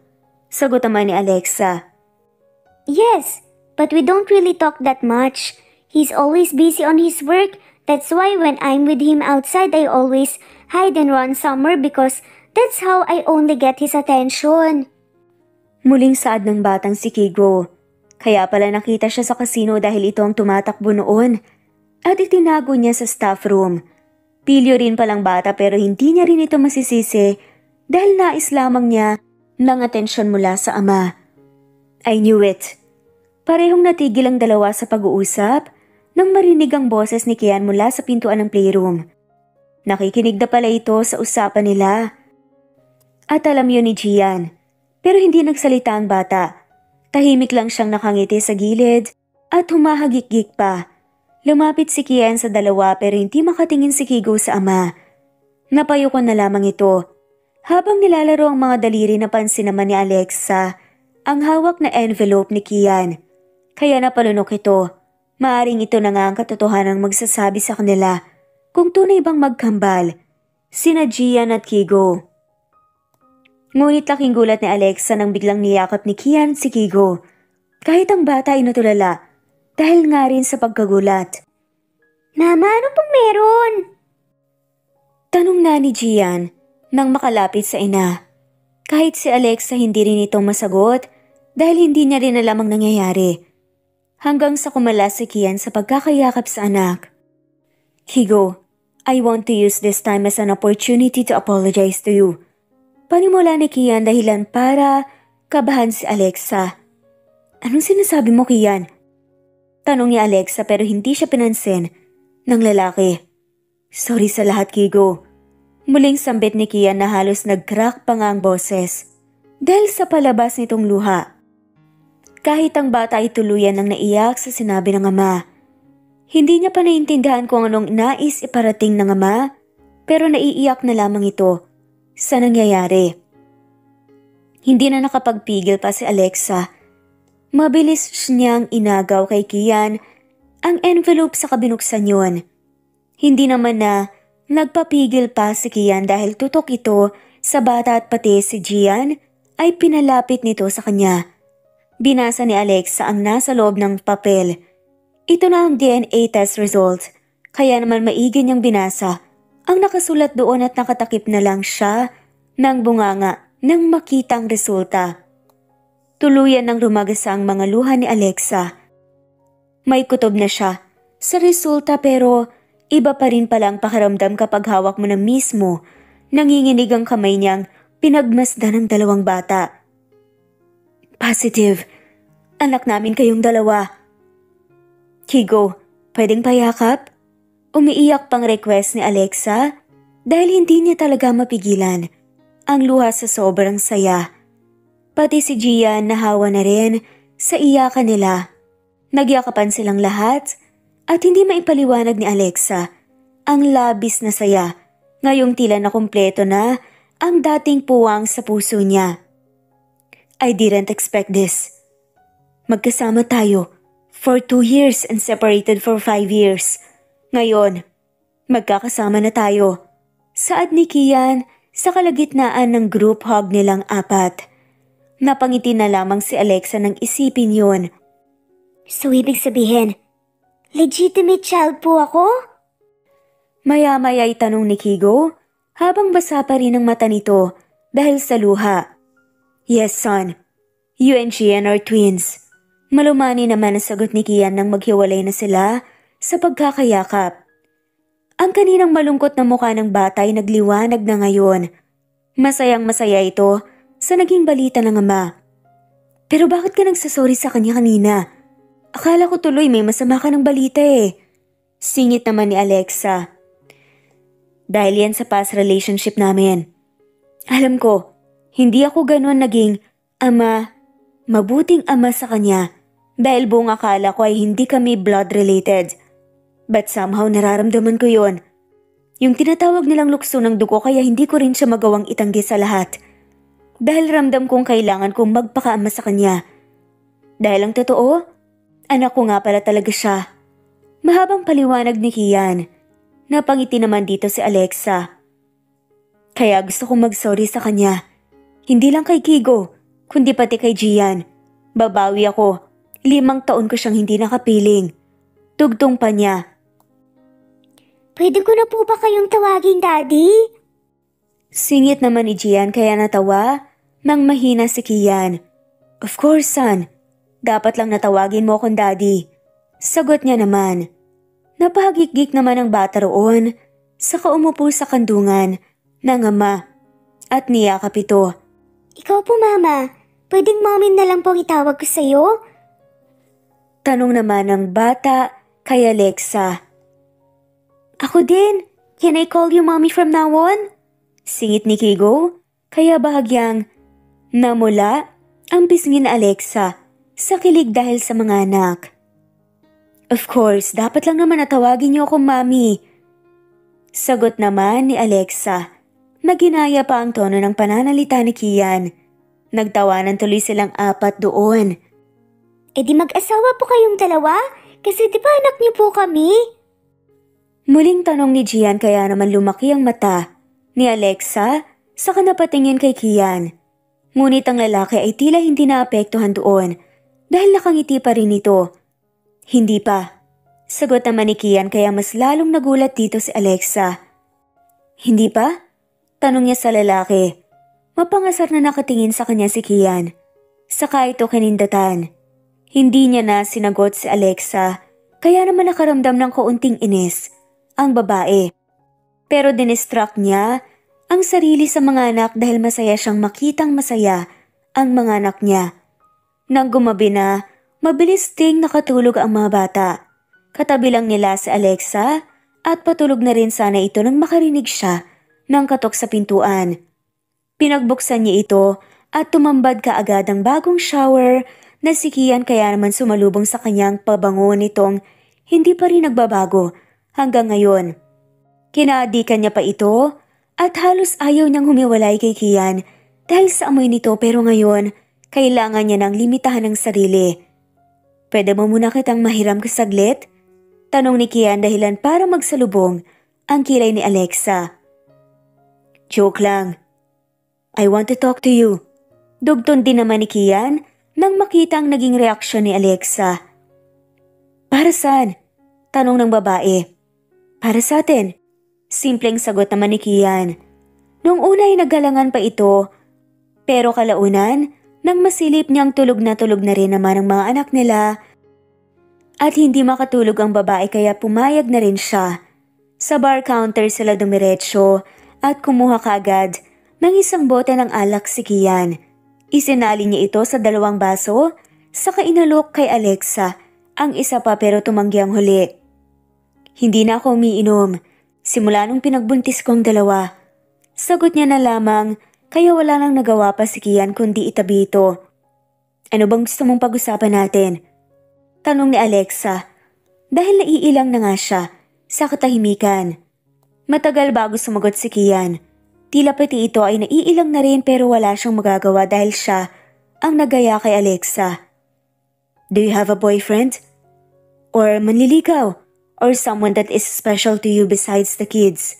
Sagot naman ni Alexa. Yes, but we don't really talk that much. He's always busy on his work, That's why when I'm with him outside, I always hide and run somewhere because that's how I only get his attention. Muling saad ng batang si Kigo. Kaya pala nakita siya sa kasino dahil ito ang tumatakbo noon. At itinago niya sa staff room. Pilyo rin palang bata pero hindi niya rin ito masisisi dahil nais lamang niya ng atensyon mula sa ama. I knew it. Parehong natigil ang dalawa sa pag-uusap nang marinig ang boses ni Kian mula sa pintuan ng playroom. Nakikinig na pala ito sa usapan nila. At alam yun ni Gian. Pero hindi nagsalita ang bata. Tahimik lang siyang nakangiti sa gilid at humahagik-gik pa. Lumapit si Kian sa dalawa pero hindi makatingin si Kigo sa ama. Napayukan na lamang ito. Habang nilalaro ang mga daliri napansin naman ni Alexa ang hawak na envelope ni Kian. Kaya napalunok ito. Maaring ito na nga ang katotohanang magsasabi sa kanila kung tunay bang magkambal sina Gian at Kigo. Ngunit laking gulat ni Alexa nang biglang niyakap ni Kian si Kigo. Kahit ang bata ay natulala dahil nga rin sa pagkagulat. Mama, ano pong meron? Tanong na ni Gian nang makalapit sa ina. Kahit si Alexa hindi rin itong masagot dahil hindi niya rin alam ang nangyayari. Hanggang sa kumala si Kian sa pagkakayakap sa anak. Kigo, I want to use this time as an opportunity to apologize to you. Panimula ni Kian dahilan para kabahan si Alexa. Anong sinasabi mo, Kian? Tanong ni Alexa pero hindi siya pinansin ng lalaki. Sorry sa lahat, Kigo. Muling sambit ni Kian na halos nag-crack pa nga ang boses dahil sa palabas nitong luha. Kahit ang bata ay tuluyan ng naiyak sa sinabi ng ama. Hindi niya pa naiintindihan kung anong nais iparating ng ama pero naiiyak na lamang ito sa nangyayari. Hindi na nakapagpigil pa si Alexa. Mabilis niyang inagaw kay Kian ang envelope sa kabinuksan yun. Hindi naman na nagpapigil pa si Kian dahil tutok ito sa bata at pati si Gian ay pinalapit nito sa kanya. Binasa ni Alexa ang nasa loob ng papel. Ito na ang DNA test result, kaya naman maigi niyang binasa. Ang nakasulat doon at nakatakip na lang siya ng bunganga nang makita ang resulta. Tuluyan nang rumagasa ang mga luha ni Alexa. May kutob na siya sa resulta pero iba pa rin palang pakiramdam kapag hawak mo na mismo nanginginig ang kamay niyang pinagmasdan ng dalawang bata. Positive. Anak namin kayong dalawa. Kigo, pwedeng payakap? Umiiyak pang request ni Alexa dahil hindi niya talaga mapigilan ang luha sa sobrang saya. Pati si Gian nahawa na rin sa iyakan nila. Nagyakapan silang lahat at hindi maipaliwanag ni Alexa ang labis na saya ngayong tila na kumpleto na ang dating puwang sa puso niya. I didn't expect this. Magkasama tayo for 2 years and separated for 5 years. Ngayon, magkakasama na tayo. Saad ni Kian sa kalagitnaan ng group hug nilang apat. Napangiti na lamang si Alexa nang isipin yun. So ibig sabihin, legitimate child po ako? Maya-maya ay tanong ni Kigo habang basa pa rin ang mata nito dahil sa luha. Yes, son. You and Gian are twins. Malumani naman ang sagot ni Kian nang maghiwalay na sila sa pagkakayakap. Ang kaninang malungkot na mukha ng bata ay nagliwanag na ngayon. Masayang masaya ito sa naging balita ng ama. Pero bakit ka nagsasorry sa kanya kanina? Akala ko tuloy may masama ka ng balita eh. Singit naman ni Alexa. Dahil yan sa past relationship namin. Alam ko, hindi ako ganun naging mabuting ama sa kanya dahil buong akala ko ay hindi kami blood related. But somehow nararamdaman ko yon. Yung tinatawag nilang lukso ng dugo kaya hindi ko rin siya magawang itanggi sa lahat. Dahil ramdam kong kailangan kong magpakaama sa kanya. Dahil ang totoo, anak ko nga pala talaga siya. Mahabang paliwanag ni Kian. Napangiti naman dito si Alexa. Kaya gusto kong mag-sorry sa kanya. Hindi lang kay Kigo, kundi pati kay Gian. Babawi ako. 5 taon ko siyang hindi nakapiling. Tugtong pa niya. Pwede ko na po ba kayong tawagin, Daddy? Singit naman ni Gian kaya natawa nang mahina si Kian. Of course, son. Dapat lang natawagin mo akong Daddy. Sagot niya naman. Napahagik-gik naman ang bata roon, saka umupo sa kandungan ng ama at niyakap ito. Ikaw po, Mama. Pwedeng Mommy na lang pong itawag ko sa'yo? Tanong naman ng bata kay Alexa. Ako din. Can I call you Mommy from now on? Singit ni Kigo, kaya bahagyang namula ang pisngin na Alexa sa kilig dahil sa mga anak. Of course, dapat lang naman natawagin niyo akong Mommy. Sagot naman ni Alexa na ginaya pa ang tono ng pananalita ni Kian. Nagtawanan tuloy silang apat doon. E di mag-asawa po kayong dalawa? Kasi di ba anak niyo po kami? Muling tanong ni Gian kaya naman lumaki ang mata ni Alexa saka napatingin kay Kian. Ngunit ang lalaki ay tila hindi naapektuhan doon dahil nakangiti pa rin ito. Hindi pa. Sagot naman ni Kian kaya mas lalong nagulat dito si Alexa. Hindi pa? Tanong niya sa lalaki. Mapangasar na nakatingin sa kanya si Kian. Saka ito kinindatan. Hindi niya na sinagot si Alexa kaya naman nakaramdam ng kaunting inis ang babae. Pero dinistract niya ang sarili sa mga anak dahil masaya siyang makitang masaya ang mga anak niya. Nang gumabi na, mabilis ding nakatulog ang mga bata. Katabi lang nila si Alexa at patulog na rin sana ito nang makarinig siya ng katok sa pintuan. Pinagbuksan niya ito at tumambad kaagad ang bagong shower na si Kian kaya naman sumalubong sa kanyang pabango nitong hindi pa rin nagbabago hanggang ngayon. Kinaadikan niya pa ito at halos ayaw niyang humiwalay kay Kian dahil sa amoy nito pero ngayon kailangan niya ng limitahan ng sarili. Pwede mo muna kitang mahiram ka saglit? Tanong ni Kian dahilan para magsalubong ang kilay ni Alexa. Joke lang. I want to talk to you. Dugton din naman ni Kian nang makita ang naging reaksyon ni Alexa. Para saan? Tanong ng babae. Para sa atin. Simpleng sagot naman ni Kian. Nung una ay nagalangan pa ito, pero kalaunan, nang masilip niyang tulog na rin naman ang mga anak nila at hindi makatulog ang babae kaya pumayag na rin siya. Sa bar counter sila dumiretso at kumuha kaagad ng isang bote ng alak si Kian. Isinali niya ito sa 2 baso, saka inalok kay Alexa ang isa pa pero tumanggi ang huli. Hindi na ako umiinom, simula nung pinagbuntis ko ang 2. Sagot niya na lamang kaya wala nang nagawa pa si Kian kundi itabi ito. Ano bang gusto mong pag-usapan natin? Tanong ni Alexa dahil naiilang na nga siya sa katahimikan. Matagal bago sumagot si Kian. Tila pati ito ay naiilang na rin pero wala siyang magagawa dahil siya ang nagaya kay Alexa. Do you have a boyfriend? Or manliligaw? Or someone that is special to you besides the kids?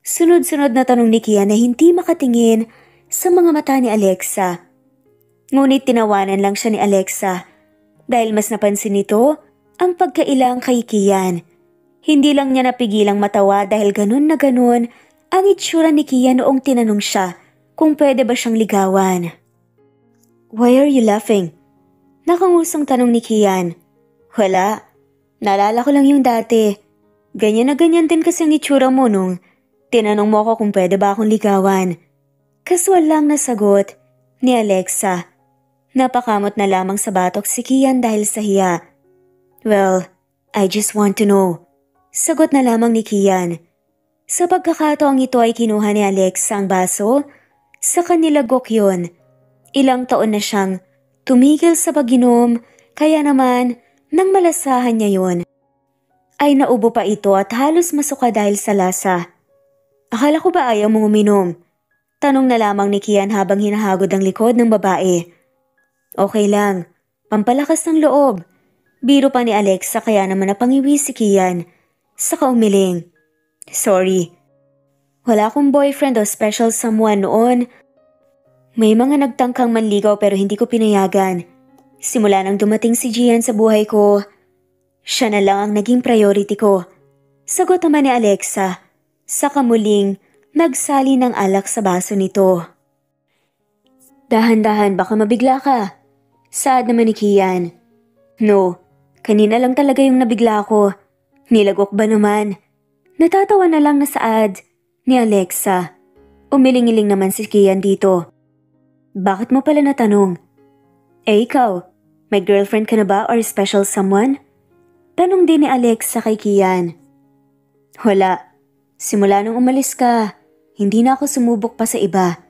Sunod-sunod na tanong ni Kian na hindi makatingin sa mga mata ni Alexa. Ngunit tinawanan lang siya ni Alexa dahil mas napansin nito ang pagkailang kay Kian. Hindi lang niya napigilang matawa dahil ganun na ganun ang itsura ni Kian noong tinanong siya kung pwede ba siyang ligawan. Why are you laughing? Nakangusong tanong ni Kian. Wala. Naalala ko lang yung dati. Ganyan na ganyan din kasi ang itsura mo nung tinanong mo ako kung pwede ba akong ligawan. Kaswal lang na sagot ni Alexa. Napakamot na lamang sa batok si Kian dahil sa hiya. Well, I just want to know. Sagot na lamang ni Kian. Sa pagkakataong ito ay kinuha ni Alexa ang baso, sa kanilagok yun. Ilang taon na siyang tumigil sa pag-inom, kaya naman nang malasahan niya yun, ay naubo pa ito at halos masuka dahil sa lasa. Akala ko ba ayaw mong uminom? Tanong na lamang ni Kian habang hinahagod ang likod ng babae. Okay lang, pampalakas ng loob. Biro pa ni Alexa kaya naman napangiwi si Kian. Saka umiling. Sorry. Wala akong boyfriend o special someone noon. May mga nagtangkang manligaw pero hindi ko pinayagan. Simula nang dumating si Gian sa buhay ko, siya na lang ang naging priority ko. Sagot naman ni Alexa, saka muling nagsali ng alak sa baso nito. Dahan-dahan baka mabigla ka. Saad naman ni Kian. No, kanina lang talaga yung nabigla ko. Nilagok ba naman? Natatawa na lang na saad ni Alexa. Umiling-iling naman si Kian dito. Bakit mo pala natanong? Ikaw, may girlfriend ka na ba or special someone? Tanong din ni Alexa kay Kian. Wala. Simula nung umalis ka, hindi na ako sumubok pa sa iba.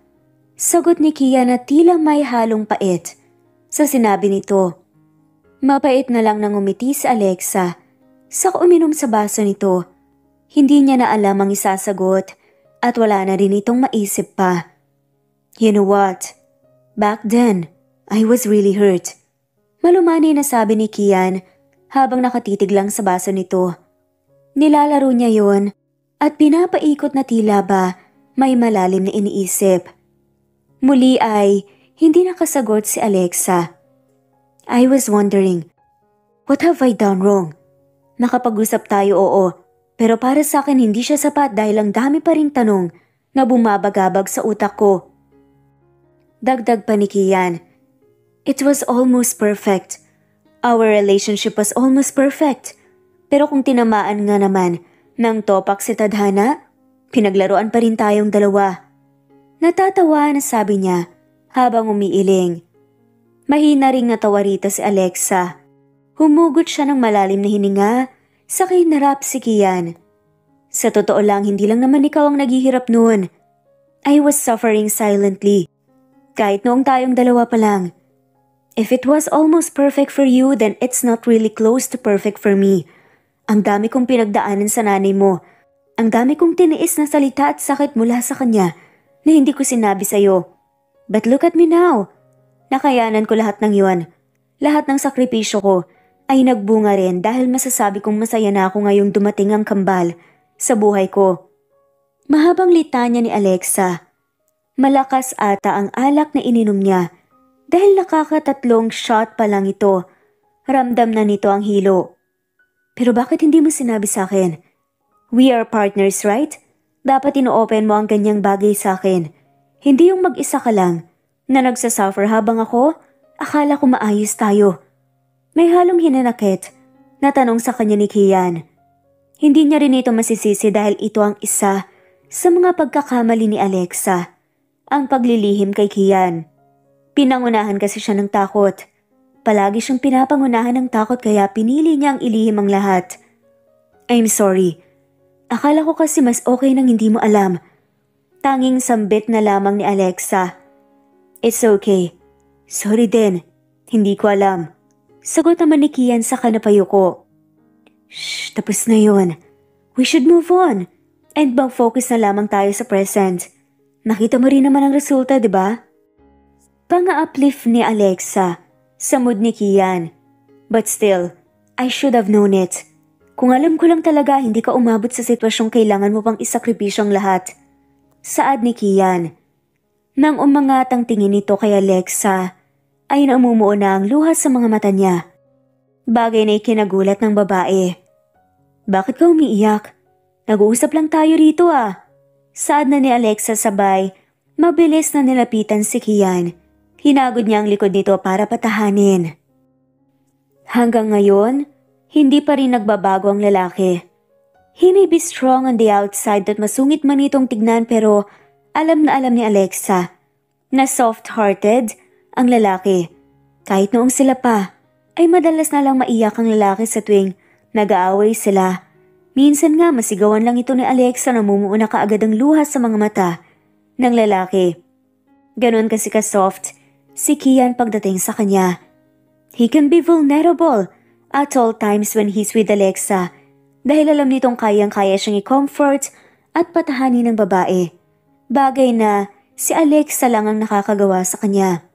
Sagot ni Kian na tila may halong pait sa sinabi nito. Mapait na lang nang umiti si Alexa. Saka uminom sa baso nito. Hindi niya na alam ang isasagot at wala na rin itong maisip pa. You know what? Back then, I was really hurt. Malumani na sabi ni Kian habang nakatitig lang sa baso nito. Nilalaro niya yon at pinapaikot na tila ba may malalim na iniisip. Muli ay hindi nakasagot si Alexa. I was wondering, what have I done wrong? Nakapag-usap tayo oo, pero para sa akin hindi siya sapat dahil ang dami pa ring tanong na bumabagabag sa utak ko. Dagdag pa ni Kian, it was almost perfect. Our relationship was almost perfect. Pero kung tinamaan nga naman ng topak si Tadhana, pinaglaruan pa rin tayong dalawa. Natatawa na sabi niya habang umiiling. Mahina ring natawa rito si Alexa. Humugot siya ng malalim na hininga sa hinarap si Kian. Sa totoo lang, hindi lang naman ikaw ang naghihirap noon. I was suffering silently. Kahit noong tayong dalawa pa lang. If it was almost perfect for you, then it's not really close to perfect for me. Ang dami kong pinagdaanan sa nanay mo. Ang dami kong tiniis na salita at sakit mula sa kanya na hindi ko sinabi sa'yo. But look at me now. Nakayanan ko lahat ng yun. Lahat ng sakripisyo ko ay nagbunga rin dahil masasabi kong masaya na ako ngayong dumating ang kambal sa buhay ko. Mahabang litanya ni Alexa. Malakas ata ang alak na ininom niya dahil nakakatatlong shot pa lang ito. Ramdam na nito ang hilo. Pero bakit hindi mo sinabi sa akin? We are partners, right? Dapat ino-open mo ang ganyang bagay sa akin. Hindi yung mag-isa ka lang na nagsasuffer habang ako, akala ko maayos tayo. May halong hinanakit na tanong sa kanya ni Kian. Hindi niya rin ito masisisi dahil ito ang isa sa mga pagkakamali ni Alexa. Ang paglilihim kay Kian. Pinangunahan kasi siya ng takot. Palagi siyang pinapangunahan ng takot kaya pinili niyang ilihim ang lahat. I'm sorry. Akala ko kasi mas okay nang hindi mo alam. Tanging sambit na lamang ni Alexa. It's okay. Sorry din. Hindi ko alam. Sagot naman ni Kian sa kanapayuko. Shh, tapos na yun. We should move on. And mag-focus na lamang tayo sa present. Nakita mo rin naman ang resulta, di ba? Pang-uplift ni Alexa sa mood ni Kian. But still, I should have known it. Kung alam ko lang talaga hindi ka umabot sa sitwasyong kailangan mo pang isakripisyo ang lahat. Saad ni Kian. Nang umangat ang tingin nito kay Alexa, ay namumuo na ang luha sa mga mata niya. Bagay na ikinagulat ng babae. Bakit ka umiiyak? Nag-uusap lang tayo rito ah. Saad na ni Alexa sabay, mabilis na nilapitan si Kian. Hinagod niya ang likod nito para patahanin. Hanggang ngayon, hindi pa rin nagbabago ang lalaki. He may be strong on the outside at masungit man itong tignan pero alam na alam ni Alexa na soft-hearted ang lalaki. Kahit noong sila pa, ay madalas na lang maiyak ang lalaki sa tuwing nag-aaway sila. Minsan nga masigawan lang ito ni Alexa na mumuuna kaagad ang luha sa mga mata ng lalaki. Ganon kasi ka-soft si Kian pagdating sa kanya. He can be vulnerable at all times when he's with Alexa dahil alam nitong kayang-kaya siyang i-comfort at patahanin ng babae. Bagay na si Alexa lang ang nakakagawa sa kanya.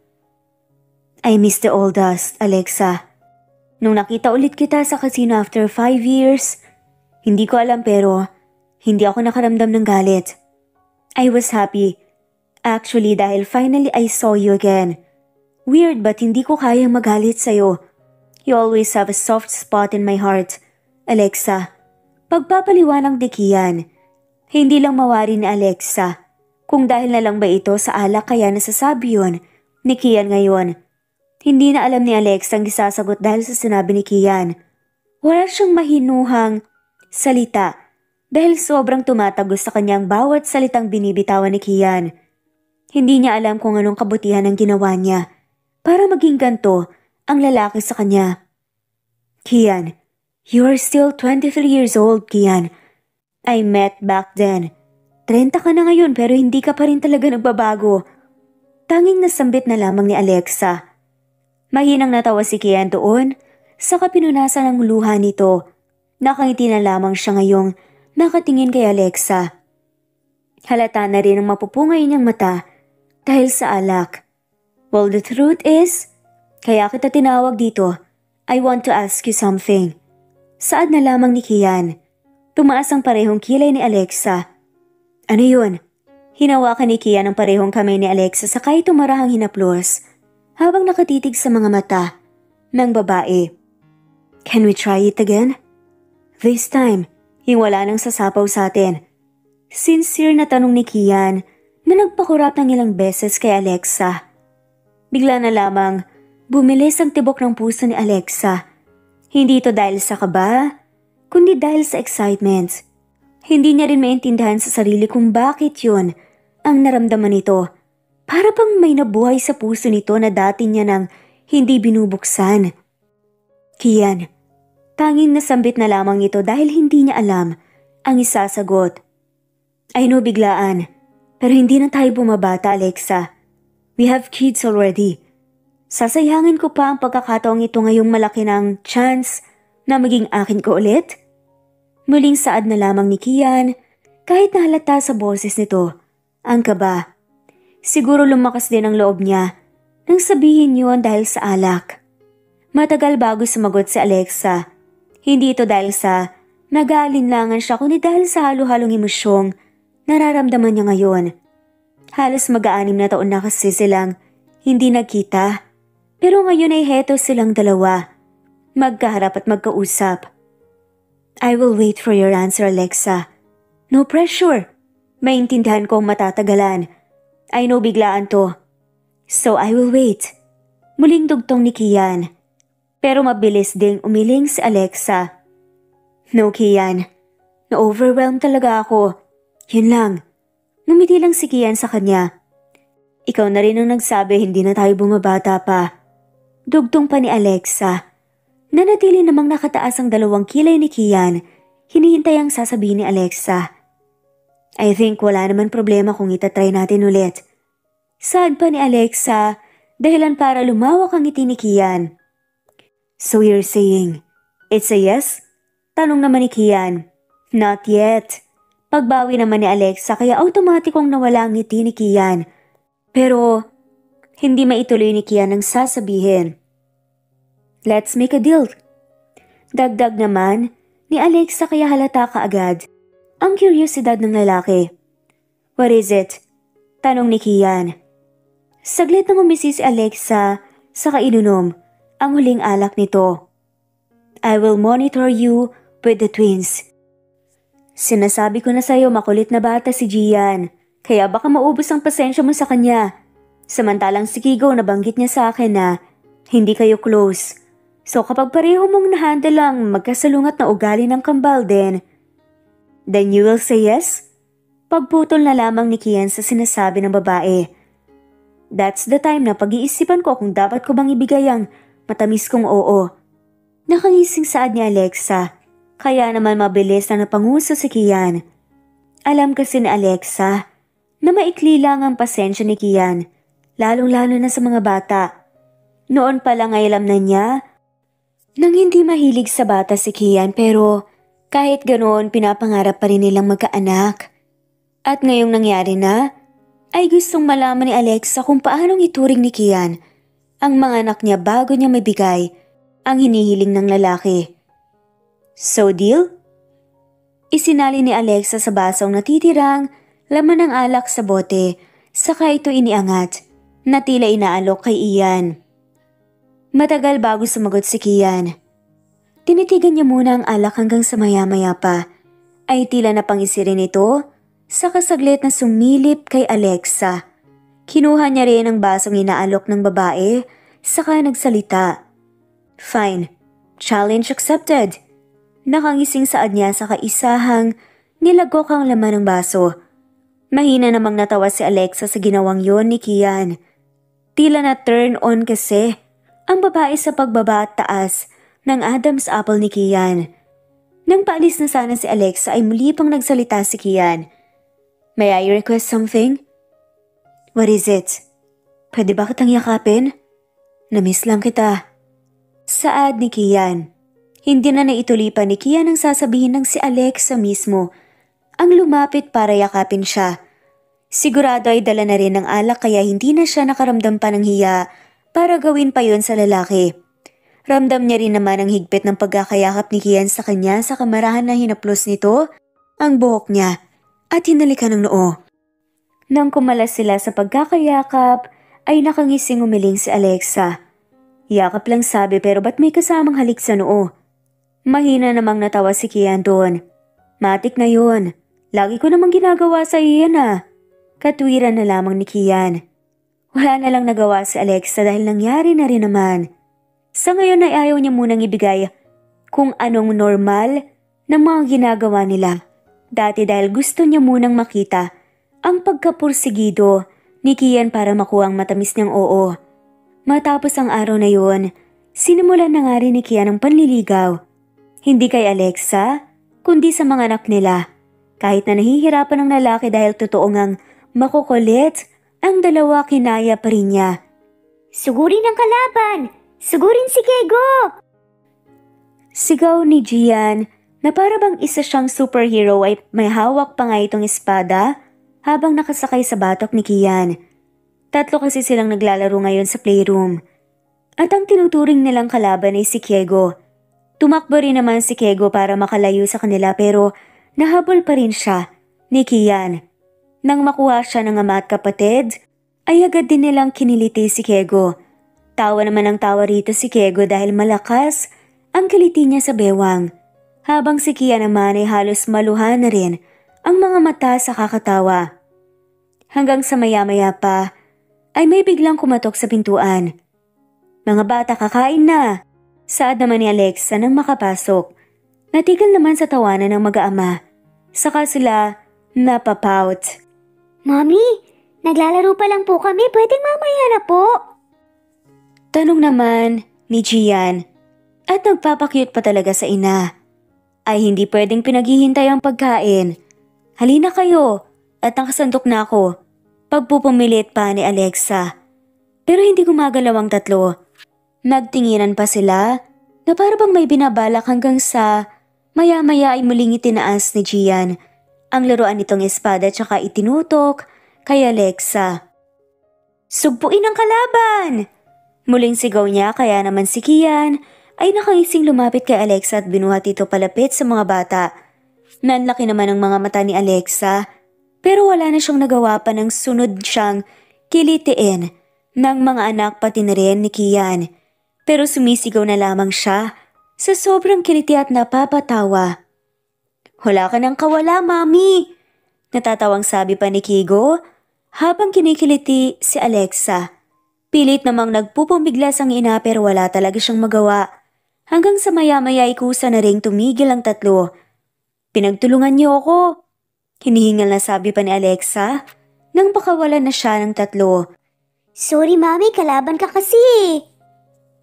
I miss the old us, Alexa. Nung nakita ulit kita sa casino after 5 years, hindi ko alam pero hindi ako nakaramdam ng galit. I was happy. Actually dahil finally I saw you again. Weird but hindi ko kayang magalit sa'yo. You always have a soft spot in my heart, Alexa. Pagpapaliwanag ni Kian, hindi lang mawari ni Alexa. Kung dahil na lang ba ito sa alak kaya nasasabi yun ni Kian ngayon. Hindi na alam ni Alexa ang isasagot dahil sa sinabi ni Kian. Wala siyang mahinuhang salita dahil sobrang tumatagos sa kanyang bawat salitang binibitawan ni Kian. Hindi niya alam kung anong kabutihan ang ginawa niya para maging ganto ang lalaki sa kanya. Kian, you are still 23 years old, Kian. I met back then. 30 ka na ngayon pero hindi ka pa rin talaga nagbabago. Tanging nasambit na lamang ni Alexa. Mahinang natawa si Kian doon, saka pinunasan ang luha nito. Nakangiti na lamang siya ngayong nakatingin kay Alexa. Halata na rin ang mapupungay niyang mata dahil sa alak. Well, the truth is, kaya kita tinawag dito. I want to ask you something. Saad na lamang ni Kian. Tumaas ang parehong kilay ni Alexa. Ano yun? Hinawakan ni Kian ang parehong kamay ni Alexa saka ito marahang hinaplos habang nakatitig sa mga mata ng babae. Can we try it again? This time, yung wala nang sasapaw sa atin. Sincere na tanong ni Kian na nagpakurap ng ilang beses kay Alexa. Bigla na lamang bumilis ang tibok ng puso ni Alexa. Hindi ito dahil sa kaba, kundi dahil sa excitement. Hindi niya rin maintindihan sa sarili kung bakit yun ang naramdaman nito. Para bang may nabuhay sa puso nito na dati niya nang hindi binubuksan. Kian, tanging nasambit na lamang ito dahil hindi niya alam ang isasagot. I know biglaan, pero hindi na tayo bumabata, Alexa. We have kids already. Sasayangin ko pa ang pagkakataong ito ngayong malaki ng chance na maging akin ko ulit? Muling saad na lamang ni Kian kahit nahalata sa boses nito ang kaba. Siguro lumakas din ang loob niya nang sabihin yun dahil sa alak. Matagal bago sumagot si Alexa. Hindi ito dahil sa nag-aalinlangan siya kundi dahil sa halo-halong emosyong nararamdaman niya ngayon. Halos mag-aanim na taon na kasi silang hindi nagkita. Pero ngayon ay heto silang dalawa. Magkaharap at magkausap. I will wait for your answer, Alexa. No pressure. Maintindihan ko ang matatagalan. I know biglaan to. So I will wait. Muling dugtong ni Kian. Pero mabilis ding umiling si Alexa. No, Kian. Na-overwhelmed talaga ako. Yun lang. Ngumiti lang si Kian sa kanya. Ikaw na rin ang nagsabi hindi na tayo bumabata pa. Dugtong pa ni Alexa. Nanatili namang nakataas ang 2 kilay ni Kian. Hinihintay ang sasabihin ni Alexa. I think wala naman problema kung itatry natin ulit. Saad pa ni Alexa, dahilan para lumawak ang ngiti ni Kian. So you're saying, it's a yes? Tanong naman ni Kian. Not yet. Pagbawi naman ni Alexa kaya automatikong nawala ang ngiti ni Kian. Pero hindi maituloy ni Kian ang sasabihin. Let's make a deal. Dagdag naman ni Alexa kaya halata kaagad ang kuryosidad ng lalaki. What is it? Tanong ni Kian. Saglit nang umisi si Alexa sa kainunom ang huling alak nito. I will monitor you with the twins. Sinasabi ko na sa'yo makulit na bata si Gian, kaya baka maubos ang pasensya mo sa kanya. Samantalang si Kigo nabanggit niya sa akin na hindi kayo close. So kapag pareho mong nahandle lang magkasalungat na ugali ng kambal din, then you will say yes? Pagputol na lamang ni Kian sa sinasabi ng babae. That's the time na pag-iisipan ko kung dapat ko bang ibigay ang matamis kong oo. Nakangising saad ni Alexa, kaya naman mabilis na napanguso si Kian. Alam kasi ni Alexa na maikli lang ang pasensya ni Kian, lalong-lalo na sa mga bata. Noon pa lang ay alam na niya nang hindi mahilig sa bata si Kian pero kahit ganoon pinapangarap pa rin nilang magkaanak. At ngayong nangyari na, ay gustong malaman ni Alexa kung paanong ituring ni Kian ang mga anak niya bago niya mabigay ang hinihiling ng lalaki. So deal? Isinali ni Alexa sa basong natitirang laman ng alak sa bote, saka ito iniangat na tila inaalok kay Ian. Matagal bago sumagot si Kian. Tinitigan niya muna ang alak hanggang sa maya-maya pa ay tila napangisi rin ito sa kasaglit na sumilip kay Alexa. Kinuha niya rin ang basong inaalok ng babae, saka nagsalita. Fine, challenge accepted. Nakangising saad niya sa kaisahang nilagok ang laman ng baso. Mahina namang natawa si Alexa sa ginawang yon ni Kian. Tila na turn on kasi ang babae sa pagbaba at taas ng Adam's apple ni Kian. Nang paalis na sana si Alexa ay muli pang nagsalita si Kian. May I request something? What is it? Pwede ba kitang yakapin? Namiss lang kita. Saad ni Kian. Hindi na naituloy pa ni Kian ang sasabihin ng si Alexa mismo ang lumapit para yakapin siya. Sigurado ay dala na rin ng alak kaya hindi na siya nakaramdam pa ng hiya para gawin pa yon sa lalaki. Ramdam niya rin naman ang higpit ng pagkakayakap ni Kian sa kanya sa kamarahan na hinaplos nito ang buhok niya at hinalikan ng noo. Nang kumalas sila sa pagkakayakap ay nakangising umiling si Alexa. Yakap lang sabi pero ba't may kasamang halik sa noo? Mahina namang natawa si Kian doon. Matik na yun. Lagi ko namang ginagawa sa iyan ah. Katwiran na lamang ni Kian. Wala na lang nagawa si Alexa dahil nangyari na rin naman. Sa ngayon ay ayaw niya munang ibigay kung anong normal na mga ginagawa nila. Dati dahil gusto niya munang makita ang pagkapursigido ni Kian para makuha ang matamis niyang oo. Matapos ang araw na yun, sinimulan na nga rin ni Kian ang panliligaw. Hindi kay Alexa, kundi sa mga anak nila. Kahit na nahihirapan ang lalaki dahil totoo ngang makukulit, ang dalawa kinaya pa rin niya. Sugurin ang kalaban! Sugurin si Kego! Sigaw ni Gian na para bang isa siyang superhero ay may hawak pa nga itong espada habang nakasakay sa batok ni Kian. Tatlo kasi silang naglalaro ngayon sa playroom. At ang tinuturing nilang kalaban ay si Kego. Tumakbo rin naman si Kego para makalayo sa kanila pero nahabol pa rin siya ni Kian. Nang makuha siya ng ama at kapatid, ay agad din nilang kiniliti si Kego. Tawa naman ang tawa rito si Kego dahil malakas ang kiliti niya sa bewang. Habang si Kian naman ay halos maluhan na rin ang mga mata sa kakatawa. Hanggang sa maya-maya pa ay may biglang kumatok sa pintuan. Mga bata, kakain na! Saad naman ni Alexa nang makapasok. Natigil naman sa tawanan ng mag-aama. Saka sila napapout. Mami, naglalaro pa lang po kami. Pwedeng mamaya na po. Tanong naman ni Gian at nagpapakyut pa talaga sa ina. Ay hindi pwedeng pinaghihintay ang pagkain. Halina kayo at nakasandok na ako. Pagpupumilit pa ni Alexa. Pero hindi gumagalaw ang tatlo. Nagtinginan pa sila na para bang may binabalak hanggang sa maya-maya ay muling itinaas ni Gian ang laruan nitong espada tsaka itinutok kay Alexa. Sugpuin ang kalaban! Muling sigaw niya kaya naman si Kian ay nakangising lumapit kay Alexa at binuhat ito palapit sa mga bata. Nanlaki naman ang mga mata ni Alexa pero wala na siyang nagawa pa ng sunod siyang kilitiin ng mga anak pati na rin ni Kian. Pero sumisigaw na lamang siya sa sobrang kiliti at napapatawa. Wala ka nang kawala, Mami! Natatawang sabi pa ni Kigo habang kinikiliti si Alexa. Pilit namang nagpupumiglas ang ina pero wala talaga siyang magawa. Hanggang sa maya-maya ay kusa na ring tumigil ang tatlo. Pinagtulungan niyo ako. Hinihingal na sabi pa ni Alexa nang pakawalan na siya ng tatlo. Sorry Mami, kalaban ka kasi.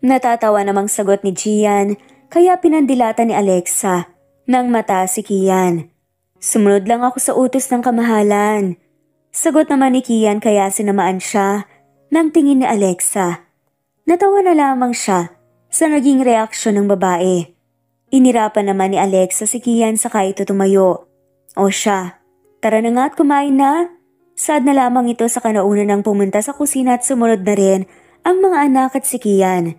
Natatawa namang sagot ni Gian kaya pinandilatan ni Alexa ng mata si Kian. Sumunod lang ako sa utos ng kamahalan. Sagot naman ni Kian kaya sinamaan siya ng tingin ni Alexa. Natawa na lamang siya sa naging reaksyon ng babae. Inirapan naman ni Alexa si Kian saka ito tumayo. O siya, tara na nga at kumain na. Sad na lamang ito sa kanauna nang pumunta sa kusina at sumunod na rin ang mga anak at si Kian.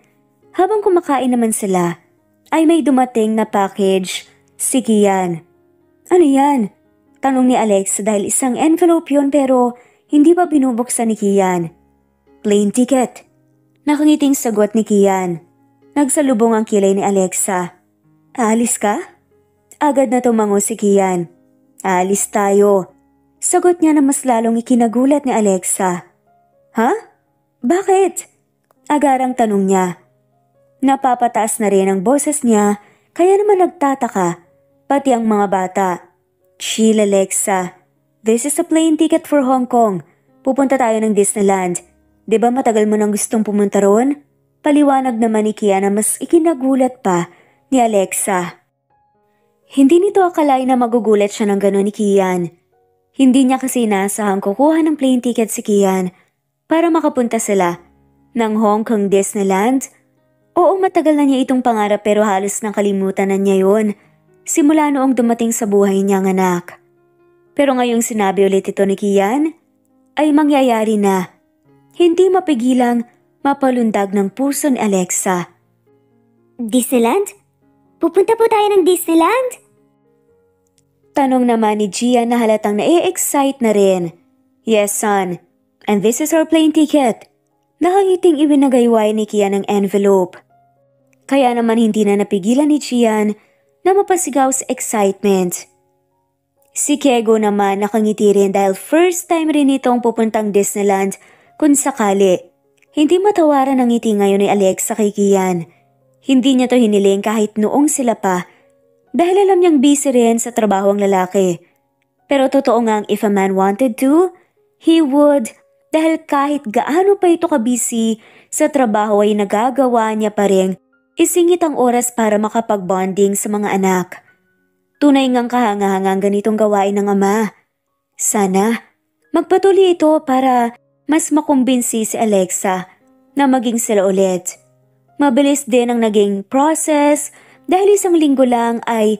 Habang kumakain naman sila, ay may dumating na package si Kian. Ano yan? Tanong ni Alexa dahil isang envelope yun pero hindi pa binubuksan ni Kian. Plane ticket. Nakangiting sagot ni Kian. Nagsalubong ang kilay ni Alexa. Aalis ka? Agad na tumango si Kian. Aalis tayo. Sagot niya na mas lalong ikinagulat ni Alexa. Ha? Bakit? Agarang tanong niya. Napapataas na rin ang boses niya kaya naman nagtataka, pati ang mga bata. Chill Alexa. This is a plane ticket for Hong Kong. Pupunta tayo ng Disneyland. 'Di ba matagal mo nang gustong pumunta roon? Paliwanag naman ni Kian na mas ikinagulat pa ni Alexa. Hindi nito akalain na magugulat siya ng gano'n ni Kian. Hindi niya kasi inaasahang kukuha ng plane ticket si Kian para makapunta sila ng Hong Kong Disneyland. Oo, matagal na niya itong pangarap pero halos nakalimutan na niya yon simula noong dumating sa buhay niyang anak. Pero ngayong sinabi ulit ito ni Kian, ay mangyayari na. Hindi mapigilang mapalundag ng puso ni Alexa. Disneyland? Pupunta po tayo ng Disneyland? Tanong naman ni Gian na halatang na-excite na rin. Yes, son. And this is our plane ticket. Nakangiting ibinagayway ni Kian ng envelope. Kaya naman hindi na napigilan ni Gian na mapasigaw sa excitement. Si Kego naman nakangiti rin dahil first time rin itong pupuntang Disneyland kung sakali. Hindi matawaran ang ngiti ngayon ni Alexa kay Kian. Hindi niya to hiniling kahit noong sila pa dahil alam niyang busy rin sa trabaho ang lalaki. Pero totoo ngang if a man wanted to, he would dahil kahit gaano pa ito ka-busy sa trabaho ay nagagawa niya pa rin isingit ang oras para makapag-bonding sa mga anak. Tunay ngang kahangahangang ganitong gawain ng ama. Sana magpatuloy ito para mas makumbinsi si Alexa na maging sila ulit. Mabilis din ang naging process dahil isang linggo lang ay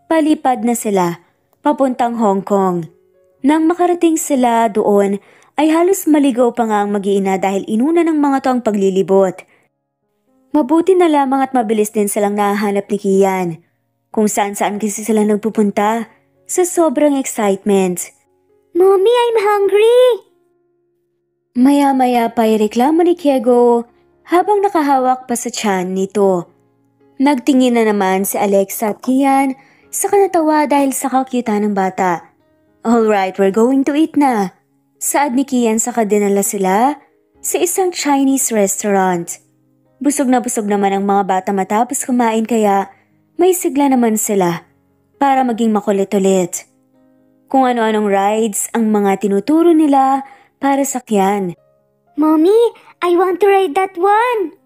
palipad na sila papuntang Hong Kong. Nang makarating sila doon ay halos maligaw pa nga ang mag-iina dahil inuna ng mga to ang paglilibot. Mabuti na lamang at mabilis din silang nahahanap ni Kian. Kung saan-saan kasi sila nagpupunta sa sobrang excitement. Mommy, I'm hungry! Maya-maya pa ireklamo ni Kego habang nakahawak pa sa tiyan nito. Nagtingin na naman si Alexa at Kian sa kanatawa dahil sa kakyutan ng bata. Alright, we're going to eat na. Saad ni Kian saka dinala sila sa isang Chinese restaurant. Busog naman ang mga bata matapos kumain kaya may sigla naman sila para maging makulit ulit. Kung ano-anong rides ang mga tinuturo nila para sakyan. Mommy, I want to ride that one!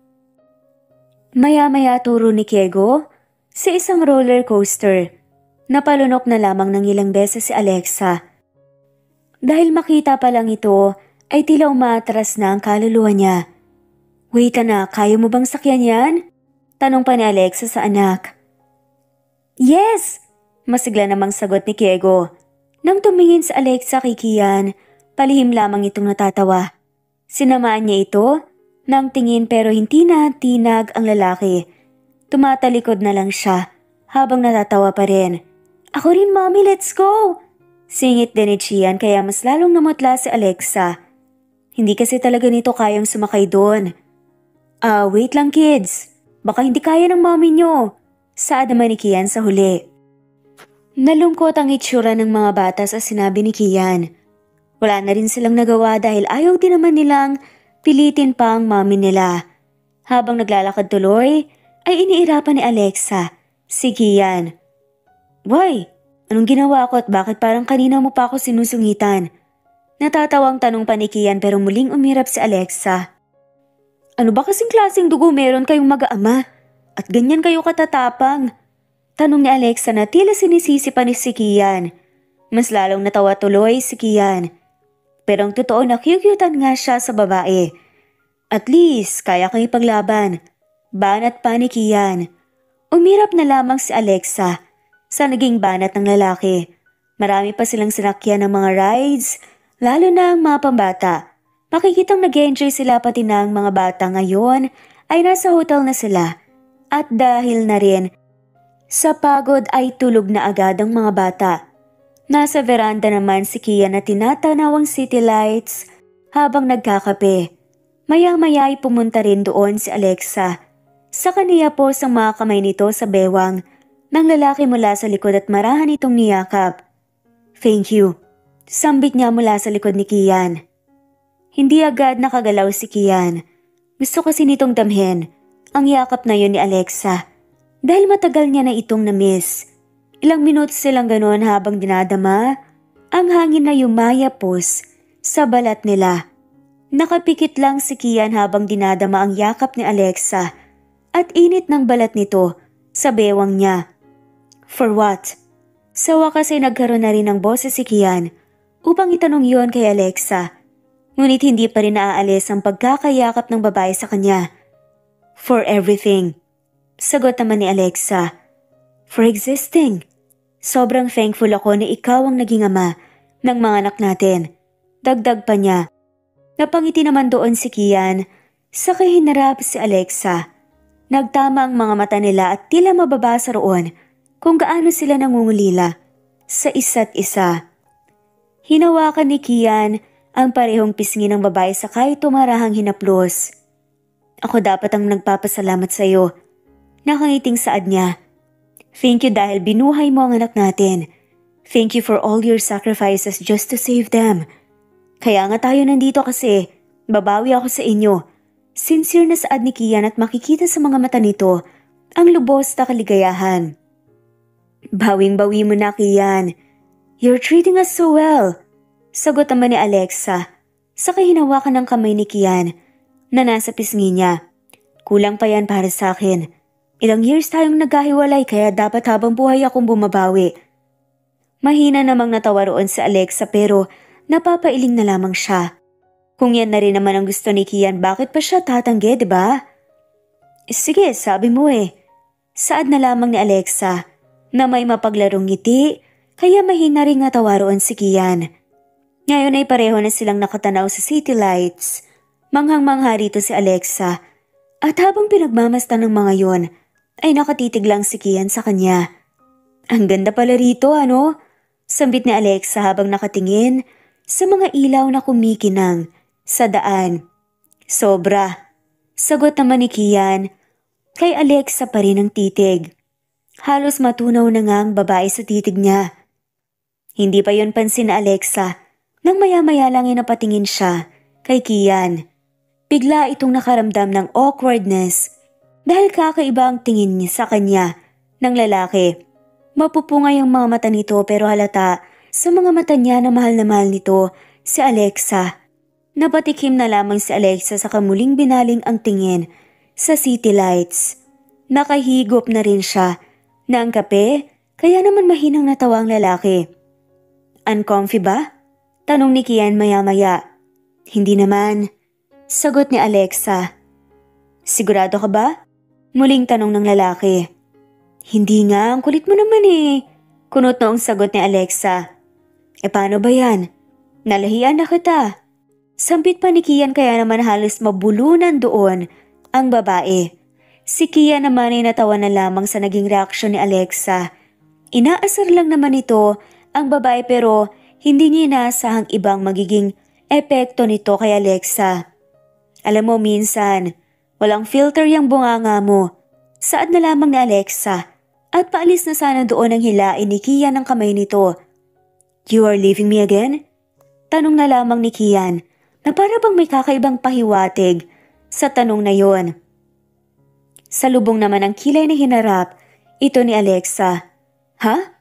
Maya-maya turo ni Kego sa isang roller coaster. Napalunok na lamang ng ilang beses si Alexa. Dahil makita pa lang ito ay tila umatras na ang kaluluwa niya. Wait anak, kaya mo bang sakyan yan? Tanong pa ni Alexa sa anak. Yes! Masigla namang sagot ni Kego. Nang tumingin sa Alexa kay Kian, palihim lamang itong natatawa. Sinamaan niya ito nang tingin pero hindi na tinag ang lalaki. Tumatalikod na lang siya habang natatawa pa rin. Ako rin mommy, let's go! Singit din ni Gian kaya mas lalong namutla si Alexa. Hindi kasi talaga nito kayang sumakay doon. Wait lang kids. Baka hindi kaya ng mommy nyo. Saad naman ni Kian sa huli. Nalungkot ang itsura ng mga bata sa sinabi ni Kian. Wala na rin silang nagawa dahil ayaw din naman nilang pilitin pa ang mommy nila. Habang naglalakad tuloy, ay iniirapan ni Alexa, si Kian. Why? Anong ginawa ko at bakit parang kanina mo pa ako sinusungitan? Natatawang tanong pa ni Kian pero muling umirap si Alexa. Ano ba kasing klaseng dugo meron kayong mag-aama? At ganyan kayo katatapang? Tanong ni Alexa na tila sinisisi pa ni si Kian. Mas lalong natawa tuloy si Kian. Pero ang totoo na cute-cutean nga siya sa babae. At least, kaya kang ipaglaban. Banat pa ni Kian. Umirap na lamang si Alexa sa naging banat ng lalaki. Marami pa silang sinakyan ng mga rides, lalo na ang mga pambata. Makikitang nag-enjoy sila pati na ang mga bata ngayon ay nasa hotel na sila. At dahil na rin, sa pagod ay tulog na agad ang mga bata. Nasa veranda naman si Kian na tinatanaw ang city lights habang nagkakape. Maya-maya ay pumunta rin doon si Alexa. Sa kaniya po ang mga kamay nito sa bewang ng lalaki mula sa likod at marahan itong niyakap. Thank you. Sambit niya mula sa likod ni Kian. Hindi agad nakagalaw si Kian. Gusto kasi nitong damhin ang yakap na yun ni Alexa dahil matagal niya na itong na-miss. Ilang minuto silang ganoon habang dinadama ang hangin na yumayapos sa balat nila. Nakapikit lang si Kian habang dinadama ang yakap ni Alexa at init ng balat nito sa bewang niya. For what? Sa wakas ay nagkaroon na rin ng boses si Kian upang itanong yon kay Alexa. Ngunit hindi pa rin naaalis ang pagkakayakap ng babae sa kanya. For everything. Sagot naman ni Alexa. For existing. Sobrang thankful ako na ikaw ang naging ama ng mga anak natin. Dagdag pa niya. Napangiti naman doon si Kian. Sa kahinarap si Alexa. Nagtama ang mga mata nila at tila mababasa roon kung gaano sila nangungulila sa isa't isa. Hinawakan ni Kian ang parehong pisngi ng babae sakay tumarahang hinaplos. Ako dapat ang nagpapasalamat sa iyo. Nakangiting saad niya. Thank you dahil binuhay mo ang anak natin. Thank you for all your sacrifices just to save them. Kaya nga tayo nandito kasi babawi ako sa inyo. Sincere na saad ni Kian at makikita sa mga mata nito ang lubos na kaligayahan. Bawing-bawi mo na, Kian. You're treating us so well. Sagot naman ni Alexa. Saka hinawakan ng kamay ni Kian na nasa pisngi niya. Kulang pa yan para sa akin. Ilang years tayong nagkahiwalay kaya dapat habang buhay akong bumabawi. Mahina namang natawa roon si Alexa pero napapailing na lamang siya. Kung yan na rin naman ang gusto ni Kian, bakit pa siya tatanggi, diba? Sige, sabi mo eh. Saad na lamang ni Alexa na may mapaglarong ngiti kaya mahina rin natawa roon si Kian. Ngayon ay pareho na silang nakatanaw sa city lights. Manghang-mangha rito si Alexa at habang pinagmamastan ng mga yon ay nakatitig lang si Kian sa kanya. Ang ganda pala rito, ano? Sambit ni Alexa habang nakatingin sa mga ilaw na kumikinang sa daan. Sobra. Sagot naman ni Kian. Kay Alexa pa rin ang titig. Halos matunaw na nga ang babae sa titig niya. Hindi pa yon pansin na Alexa nang maya-maya lang ay napatingin siya kay Kian. Bigla itong nakaramdam ng awkwardness dahil kakaiba ang tingin niya sa kanya ng lalaki. Mapupungay ang mga mata nito pero halata sa mga mata niya na mahal nito si Alexa. Napatikim na lamang si Alexa sa kamuling binaling ang tingin sa city lights. Nakahigop na rin siya na ang kape kaya naman mahinang natawa ang lalaki. Uncomfy ba? Tanong ni Kian maya-maya. Hindi naman. Sagot ni Alexa. Sigurado ka ba? Muling tanong ng lalaki. Hindi nga, ang kulit mo naman eh. Kunot noong sagot ni Alexa. E paano ba yan? Nalahian na kita. Sampit pa ni Kian kaya naman halos mabulunan doon ang babae. Si Kian naman ay natawa na lamang sa naging reaksyon ni Alexa. Inaasar lang naman ito ang babae pero hindi niya inaasahang ibang magiging epekto nito kay Alexa. Alam mo minsan, walang filter yung bunganga mo. Saad na lamang ni Alexa at paalis na sana doon ang hilain ni Kian ng kamay nito. You are leaving me again? Tanong na lamang ni Kian na para bang may kakaibang pahiwatig sa tanong na yon. Sa lubong naman ang kilay na hinarap, ito ni Alexa. Ha?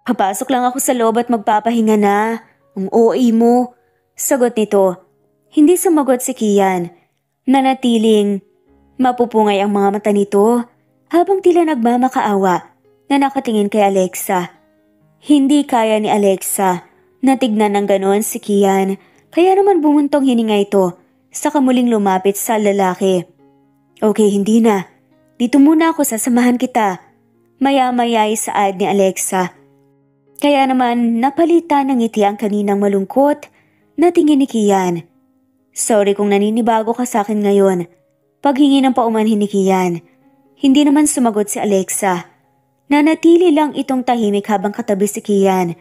Papasok lang ako sa loob at magpapahinga na. Ang OA mo. Sagot nito. Hindi sumagot si Kian. Nanatiling mapupungay ang mga mata nito habang tila nagmamakaawa na nakatingin kay Alexa. Hindi kaya ni Alexa na tignan ng ganoon si Kian kaya naman bumuntong hininga ito sa kamuling lumapit sa lalaki. Okay, hindi na. Dito muna ako, sasamahan kita. Maya-maya ay saad ni Alexa. Kaya naman napalitan ng ngiti ang kaninang malungkot na tingin ni Kian. Sorry kung naninibago ka sa akin ngayon. Paghingi ng paumanhin ni Kian. Hindi naman sumagot si Alexa. Nanatili lang itong tahimik habang katabi si Kian.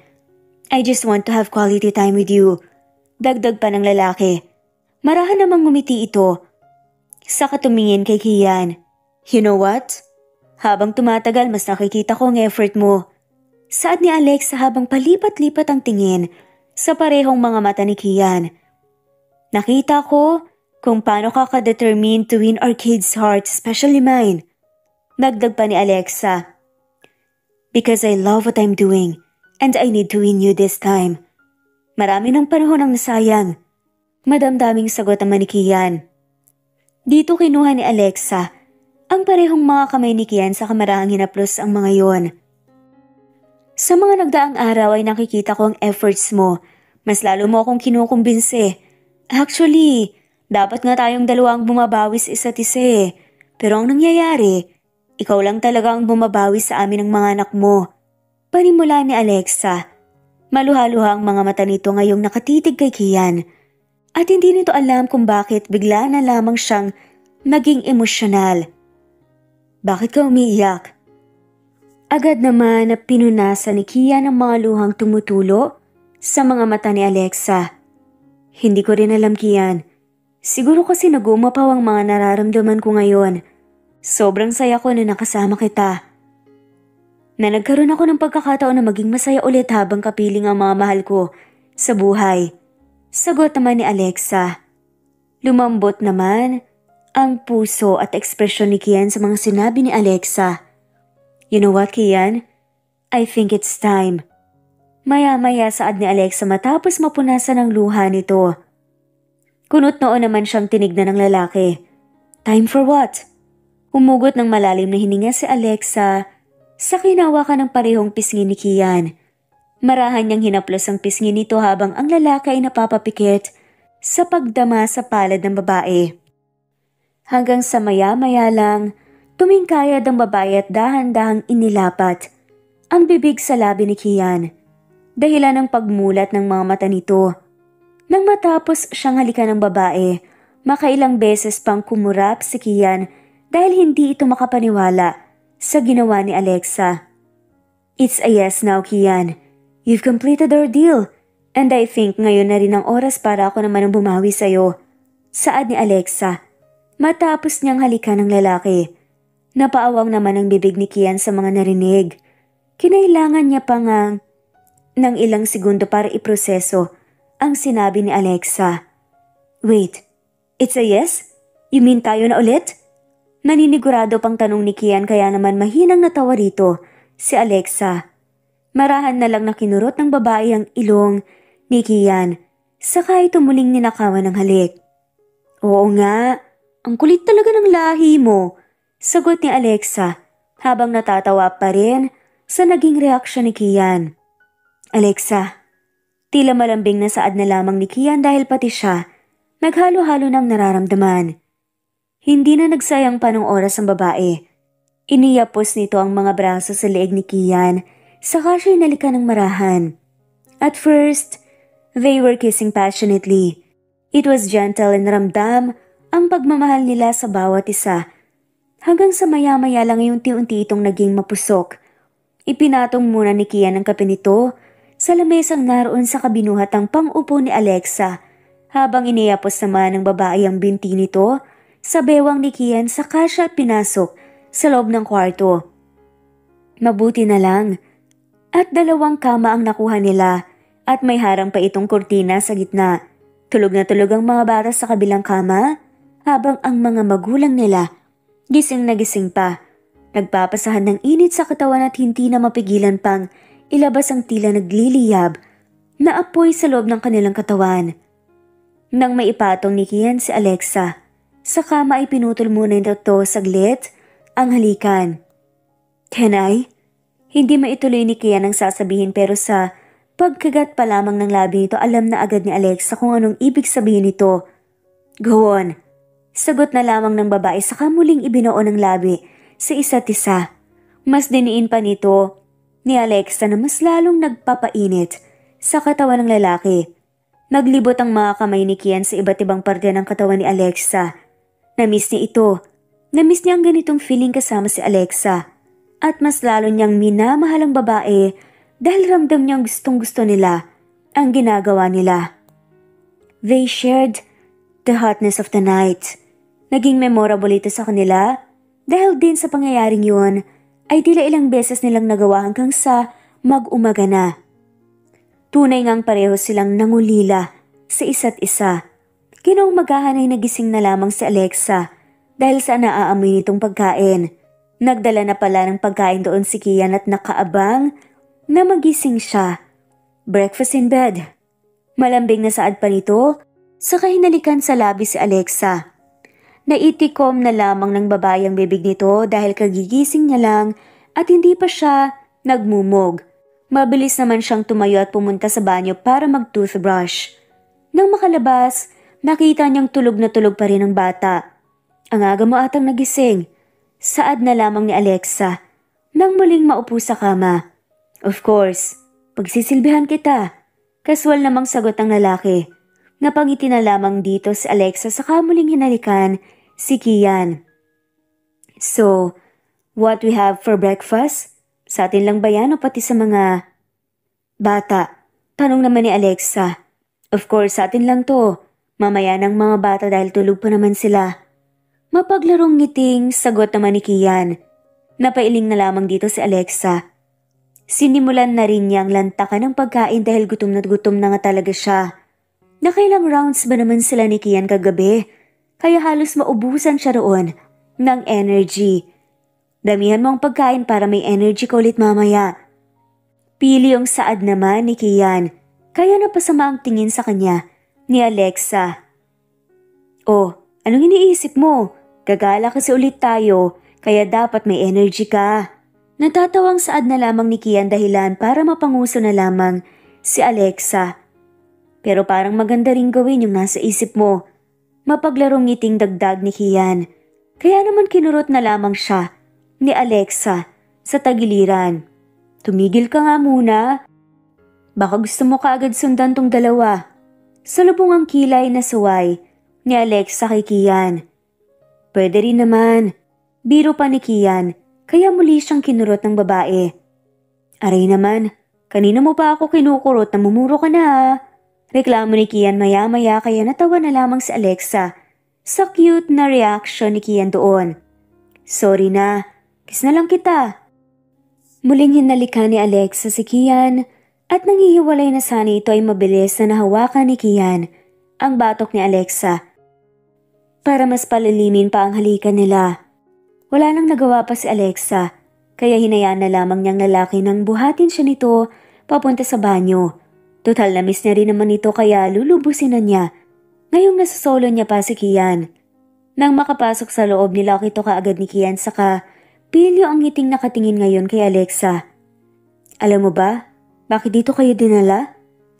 I just want to have quality time with you. Dagdag pa ng lalaki. Marahan namang ngumiti ito. Saka tumingin kay Kian. You know what? Habang tumatagal mas nakikita ko ang effort mo. Saad ni Alexa habang palipat-lipat ang tingin sa parehong mga mata ni Kian. Nakita ko kung paano ka ka-determined to win our kids' hearts, especially mine. Dagdag pa ni Alexa. Because I love what I'm doing and I need to win you this time. Marami ng panahon ang nasayang. Madamdaming sagot naman ni Kian. Dito kinuha ni Alexa ang parehong mga kamay ni Kian sa kamarahang hinaplos ang mga yon. Sa mga nagdaang araw ay nakikita ko ang efforts mo. Mas lalo mo akong kinukumbinse. Actually, dapat nga tayong dalawa ang bumabawi sa isa't isa eh. Pero ang nangyayari, ikaw lang talaga ang bumabawi sa amin ng mga anak mo. Panimula ni Alexa. Maluha-luha ang mga mata nito ngayong nakatitig kay Kian. At hindi nito alam kung bakit bigla na lamang siyang naging emosyonal. Bakit ka umiiyak? Agad naman na pinunasan ni Kian ang mga luhang tumutulo sa mga mata ni Alexa. Hindi ko rin alam, Kian. Siguro kasi nagumapaw ang mga nararamdaman ko ngayon. Sobrang saya ko na nakasama kita. Na nagkaroon ako ng pagkakataon na maging masaya ulit habang kapiling ang mga mahal ko sa buhay. Sagot naman ni Alexa. Lumambot naman ang puso at ekspresyon ni Kian sa mga sinabi ni Alexa. You know what, Kian? I think it's time. Maya-maya saad ni Alexa matapos mapunasan ang luha nito. Kunot noon naman siyang tinignan ng lalaki. Time for what? Humugot ng malalim na hininga si Alexa sa kinawakan ng parehong pisngi ni Kian. Marahan niyang hinaplos ang pisngi nito habang ang lalaki ay napapapikit sa pagdama sa palad ng babae. Hanggang sa maya-maya lang, tumingkayad ang babae at dahan-dahang inilapat ang bibig sa labi ni Kian. Dahilan ng pagmulat ng mga mata nito. Nang matapos siyang halikan ng babae, makailang beses pang kumurap si Kian dahil hindi ito makapaniwala sa ginawa ni Alexa. It's a yes now, Kian. You've completed our deal and I think ngayon na rin ang oras para ako naman ang bumawi sa'yo. Saad ni Alexa. Matapos niyang halikan ng lalaki. Napaawang naman ang bibig ni Kian sa mga narinig. Kinailangan niya pa ngang ng ilang segundo para iproseso ang sinabi ni Alexa. Wait, it's a yes? You mean tayo na ulit? Naninigurado pang tanong ni Kian kaya naman mahinang natawa rito si Alexa. Marahan na lang na kinurot ng babae ang ilong ni Kian saka ito muling ninakawan ng halik. Oo nga, ang kulit talaga ng lahi mo, sagot ni Alexa habang natatawa pa rin sa naging reaksyon ni Kian. Alexa, tila malambing na saad na lamang ni Kian dahil pati siya naghalo-halo ng nararamdaman. Hindi na nagsayang pa ng oras ang babae. Iniyapos nito ang mga braso sa leeg ni Kian saka siya'y nalikan ng marahan. At first, they were kissing passionately. It was gentle and ramdam ang pagmamahal nila sa bawat isa. Hanggang sa maya-maya lang ay unti-unti itong naging mapusok. Ipinatong muna ni Kian ang kape nito sa lamesang naroon sa kabinuhatang pang-upo ni Alexa habang iniyapos naman ng babae ang binti nito sa bewang ni Kian saka siya pinasok sa loob ng kwarto. Mabuti na lang at 2 kama ang nakuha nila at may harang pa itong kurtina sa gitna. Tulog na tulog ang mga bata sa kabilang kama habang ang mga magulang nila gising na gising pa. Nagpapasahan ng init sa katawan at hindi na mapigilan pang ilabas ang tila nagliliyab na apoy sa loob ng kanilang katawan. Nang maipatong ni Kian si Alexa, sa kama ay pinutol muna ito saglit ang halikan. Can I? Hindi maituloy ni Kian ang sasabihin pero sa pagkagat pa lamang ng labi nito alam na agad ni Alexa kung anong ibig sabihin nito. Go on. Sagot na lamang ng babae saka muling ibinuo ng labi sa isa't isa. Mas diniin pa nito ni Alexa na mas lalong nagpapainit sa katawan ng lalaki. Naglibot ang mga kamay ni Kian sa iba't ibang parte ng katawan ni Alexa. Namiss niya ito. Namiss niya ang ganitong feeling kasama si Alexa. At mas lalo niyang minamahal ang babae dahil ramdam niyang gustong-gusto nila ang ginagawa nila. They shared the hotness of the night. Naging memorable ito sa kanila dahil din sa pangyayaring yun ay tila ilang beses nilang nagawa hanggang sa mag-umaga na. Tunay ngang pareho silang nangulila sa isa't isa. Kinaumagahan ay nagising na lamang si Alexa dahil sa naaamoy nitong pagkain. Nagdala na pala ng pagkain doon si Kian at nakaabang na magising siya. Breakfast in bed. Malambing na saad pa nito, saka hinalikan sa labi si Alexa. Naitikom na lamang ng babae ang bibig nito dahil kagigising niya lang at hindi pa siya nagmumog. Mabilis naman siyang tumayo at pumunta sa banyo para mag-toothbrush. Nang makalabas, nakita niyang tulog na tulog pa rin ang bata. Ang aga mo atang nagising. Saad na lamang ni Alexa nang muling maupo sa kama. Of course, pagsisilbihan kita. Kaswal namang sagot ng lalaki. Napangiti na lamang dito si Alexa saka muling hinalikan si Kian. So, what we have for breakfast? Sa atin lang ba yan o pati sa mga bata? Tanong naman ni Alexa. Of course, sa atin lang to. Mamaya ng mga bata dahil tulog pa naman sila. Mapaglarong ngiting sagot naman ni Kian. Napailing na lamang dito si Alexa. Sinimulan na rin niyang lantakan ng pagkain dahil gutom na nga talaga siya. Nakailang rounds ba naman sila ni Kian kagabi? Kaya halos maubusan siya roon ng energy. Damihan mo ang pagkain para may energy ka ulit mamaya. Pili yung saad naman ni Kian. Kaya napasama ang tingin sa kanya ni Alexa. Oh, anong iniisip mo? Gagala kasi ulit tayo, kaya dapat may energy ka. Natatawang saad na lamang ni Kian dahilan para mapanguso na lamang si Alexa. Pero parang maganda ring gawin yung nasa isip mo. Mapaglarong ngiting dagdag ni Kian. Kaya naman kinurot na lamang siya ni Alexa sa tagiliran. Tumigil ka nga muna. Baka gusto mo kaagad sundan tong dalawa. Salubong ang kilay na suway ni Alexa kay Kian. Pwede rin naman. Biro pa ni Kian, kaya muli siyang kinurot ng babae. Aray naman, kanina mo pa ako kinukurot na mumuro ka na ha. Reklamo ni Kian maya-maya kaya natawa na lamang si Alexa sa cute na reaction ni Kian doon. Sorry na, kiss na lang kita. Muling hinalikan ni Alexa si Kian at nanghihiwalay na sana ito ay mabilis na nahawakan ni Kian ang batok ni Alexa. Para mas palilimin pa ang halikan nila. Wala nang nagawa pa si Alexa, kaya hinayaan na lamang niyang lalaki nang buhatin siya nito papunta sa banyo. Total na miss niya rin naman ito kaya lulubusin na niya. Ngayong nasa solo niya pa si Kian. Nang makapasok sa loob nilaki ito kaagad ni Kian saka pilyo ang ngiting nakatingin ngayon kay Alexa. Alam mo ba, bakit dito kayo dinala?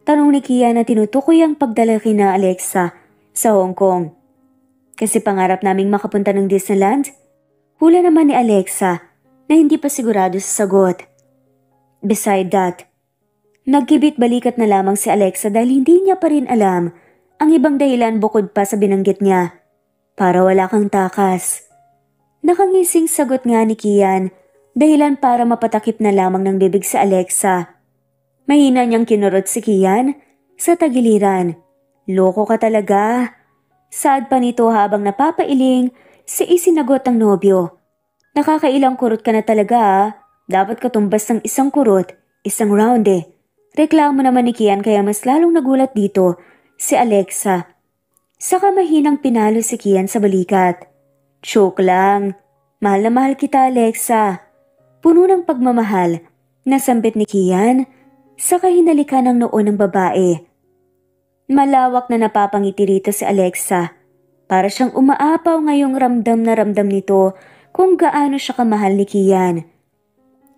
Tanong ni Kian na tinutukoy ang pagdala kina Alexa sa Hong Kong. Kasi pangarap naming makapunta ng Disneyland? Hula naman ni Alexa na hindi pa sigurado sa sagot. Beside that, nagkibit balikat na lamang si Alexa dahil hindi niya pa rin alam ang ibang dahilan bukod pa sa binanggit niya. Para wala kang takas. Nakangising sagot nga ni Kian, dahilan para mapatakip na lamang ng bibig si Alexa. Mahina niyang kinurot si Kian sa tagiliran. Loko ka talaga. Saad pa nito habang napapailing si isinagot ang nobyo. Nakakailang kurot ka na talaga ah. Dapat katumbas ng isang kurot, isang round eh. Reklamo naman ni Kian kaya mas lalong nagulat dito si Alexa. Saka mahinang pinalo si Kian sa balikat. Joke lang. Mahal na mahal kita Alexa. Puno ng pagmamahal na sambit ni Kian saka hinalikan ng noo ng babae. Malawak na napapangiti rito si Alexa. Para siyang umaapaw ngayong ramdam na ramdam nito kung gaano siya kamahal ni Kian.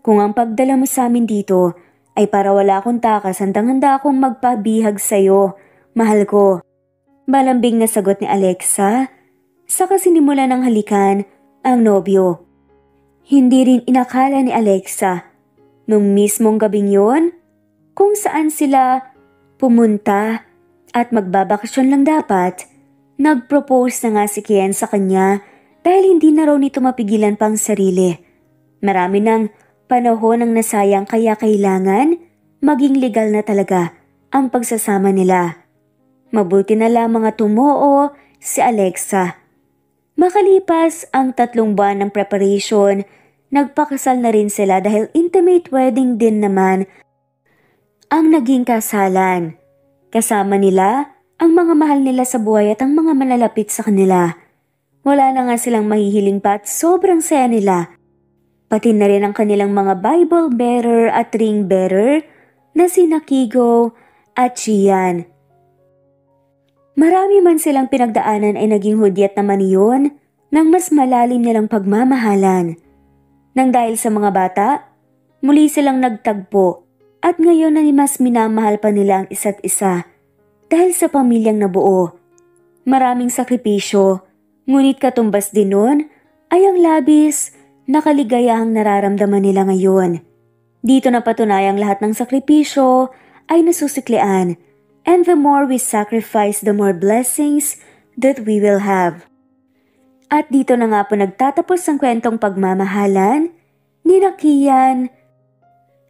Kung ang pagdala mo sa amin dito ay para wala akong takas, handang-handa akong magpabihag sa'yo, mahal ko. Malambing na sagot ni Alexa, saka sinimula ng halikan ang nobyo. Hindi rin inakala ni Alexa nung mismong gabing yon kung saan sila pumunta at magbabakasyon lang dapat, nag-propose na nga si Kian sa kanya dahil hindi na raw nito mapigilan pang sarili. Marami ng panahon ang nasayang kaya kailangan maging legal na talaga ang pagsasama nila. Mabuti na lamang at tumuo si Alexa. Makalipas ang 3 buwan ng preparation, nagpakasal na rin sila dahil intimate wedding din naman ang naging kasalan. Kasama nila ang mga mahal nila sa buhay at ang mga malalapit sa kanila. Wala na nga silang mahihiling pa at sobrang saya nila. Pati na rin ang kanilang mga Bible bearer at ring bearer na sina Kigo at Chian. Marami man silang pinagdaanan ay naging hudyat naman iyon ng mas malalim nilang pagmamahalan. Nang dahil sa mga bata, muli silang nagtagpo at ngayon ay mas minamahal pa nila ang isa't isa dahil sa pamilyang nabuo. Maraming sakripisyo, ngunit katumbas din nun ay ang labis na kaligayahang nararamdaman nila ngayon. Dito na patunayang lahat ng sakripisyo ay nasusiklian, and the more we sacrifice, the more blessings that we will have. At dito na nga po nagtatapos ang kwentong pagmamahalan ni Kian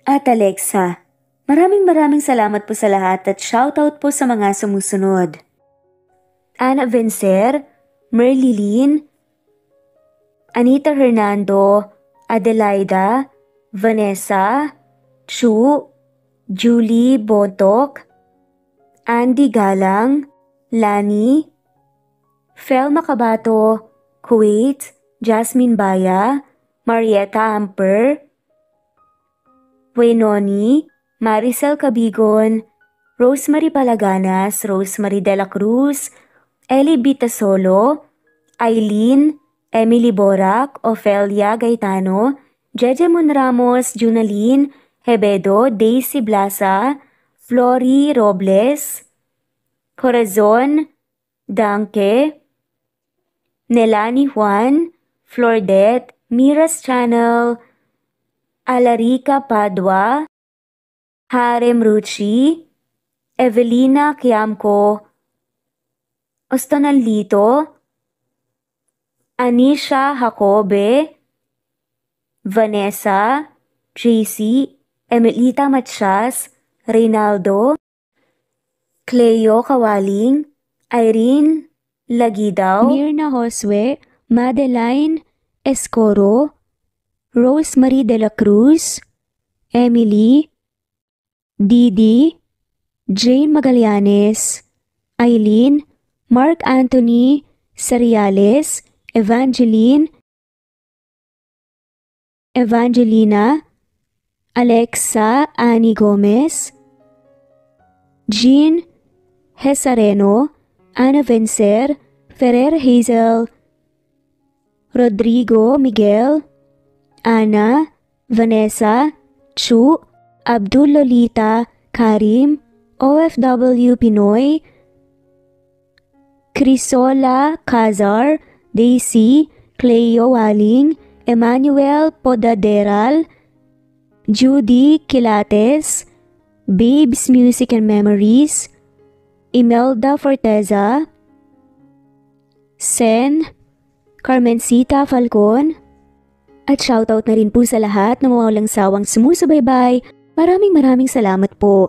at Alexa. Maraming salamat po sa lahat at shoutout po sa mga sumusunod. Ana Vencer, Merlilyn, Anita Hernando, Adelaida, Vanessa, Chu, Julie Botok, Andy Galang, Lani, Fel Macabato, Kuwait, Jasmine Baya, Marietta Amper, Wenoni, Maricel Cabigon, Rosemary Palaganas, Rosemary De La Cruz, Ellie Bitasolo, Eileen, Emily Borac, Ofelia Gaetano, Jeje Monramos, Junaline, Hebedo, Daisy Blasa, Flory Robles, Corazon, Danke, Nelani Juan, Flordet, Mira's Channel, Alarica Padua, Harem Ruchi, Evelina Kiamco, Ostanalito, Anisha Jacobe, Vanessa, Tracy, Emilita Matias, Reynaldo, Cleo Kawaling, Irene Lagidaw, Mirna Josue, Madeline Escoro, Rosemary De La Cruz, Emily, Didi, Jane Magallanes, Eileen, Mark Anthony Seriales, Evangelina, Alexa Annie Gomez, Jean Hesareno, Ana Vencer, Ferrer Hazel, Rodrigo Miguel, Ana, Vanessa, Chu, Abdul Lolita, Karim, OFW Pinoy, Crisola Cazar, Daisy, Cleo Waling, Emmanuel Podaderal, Judy Quilates, Babes Music and Memories, Imelda Forteza, Sen, Carmencita Falcon, at shoutout na rin po sa lahat na mawalang sawang sumusubaybay. Maraming salamat po.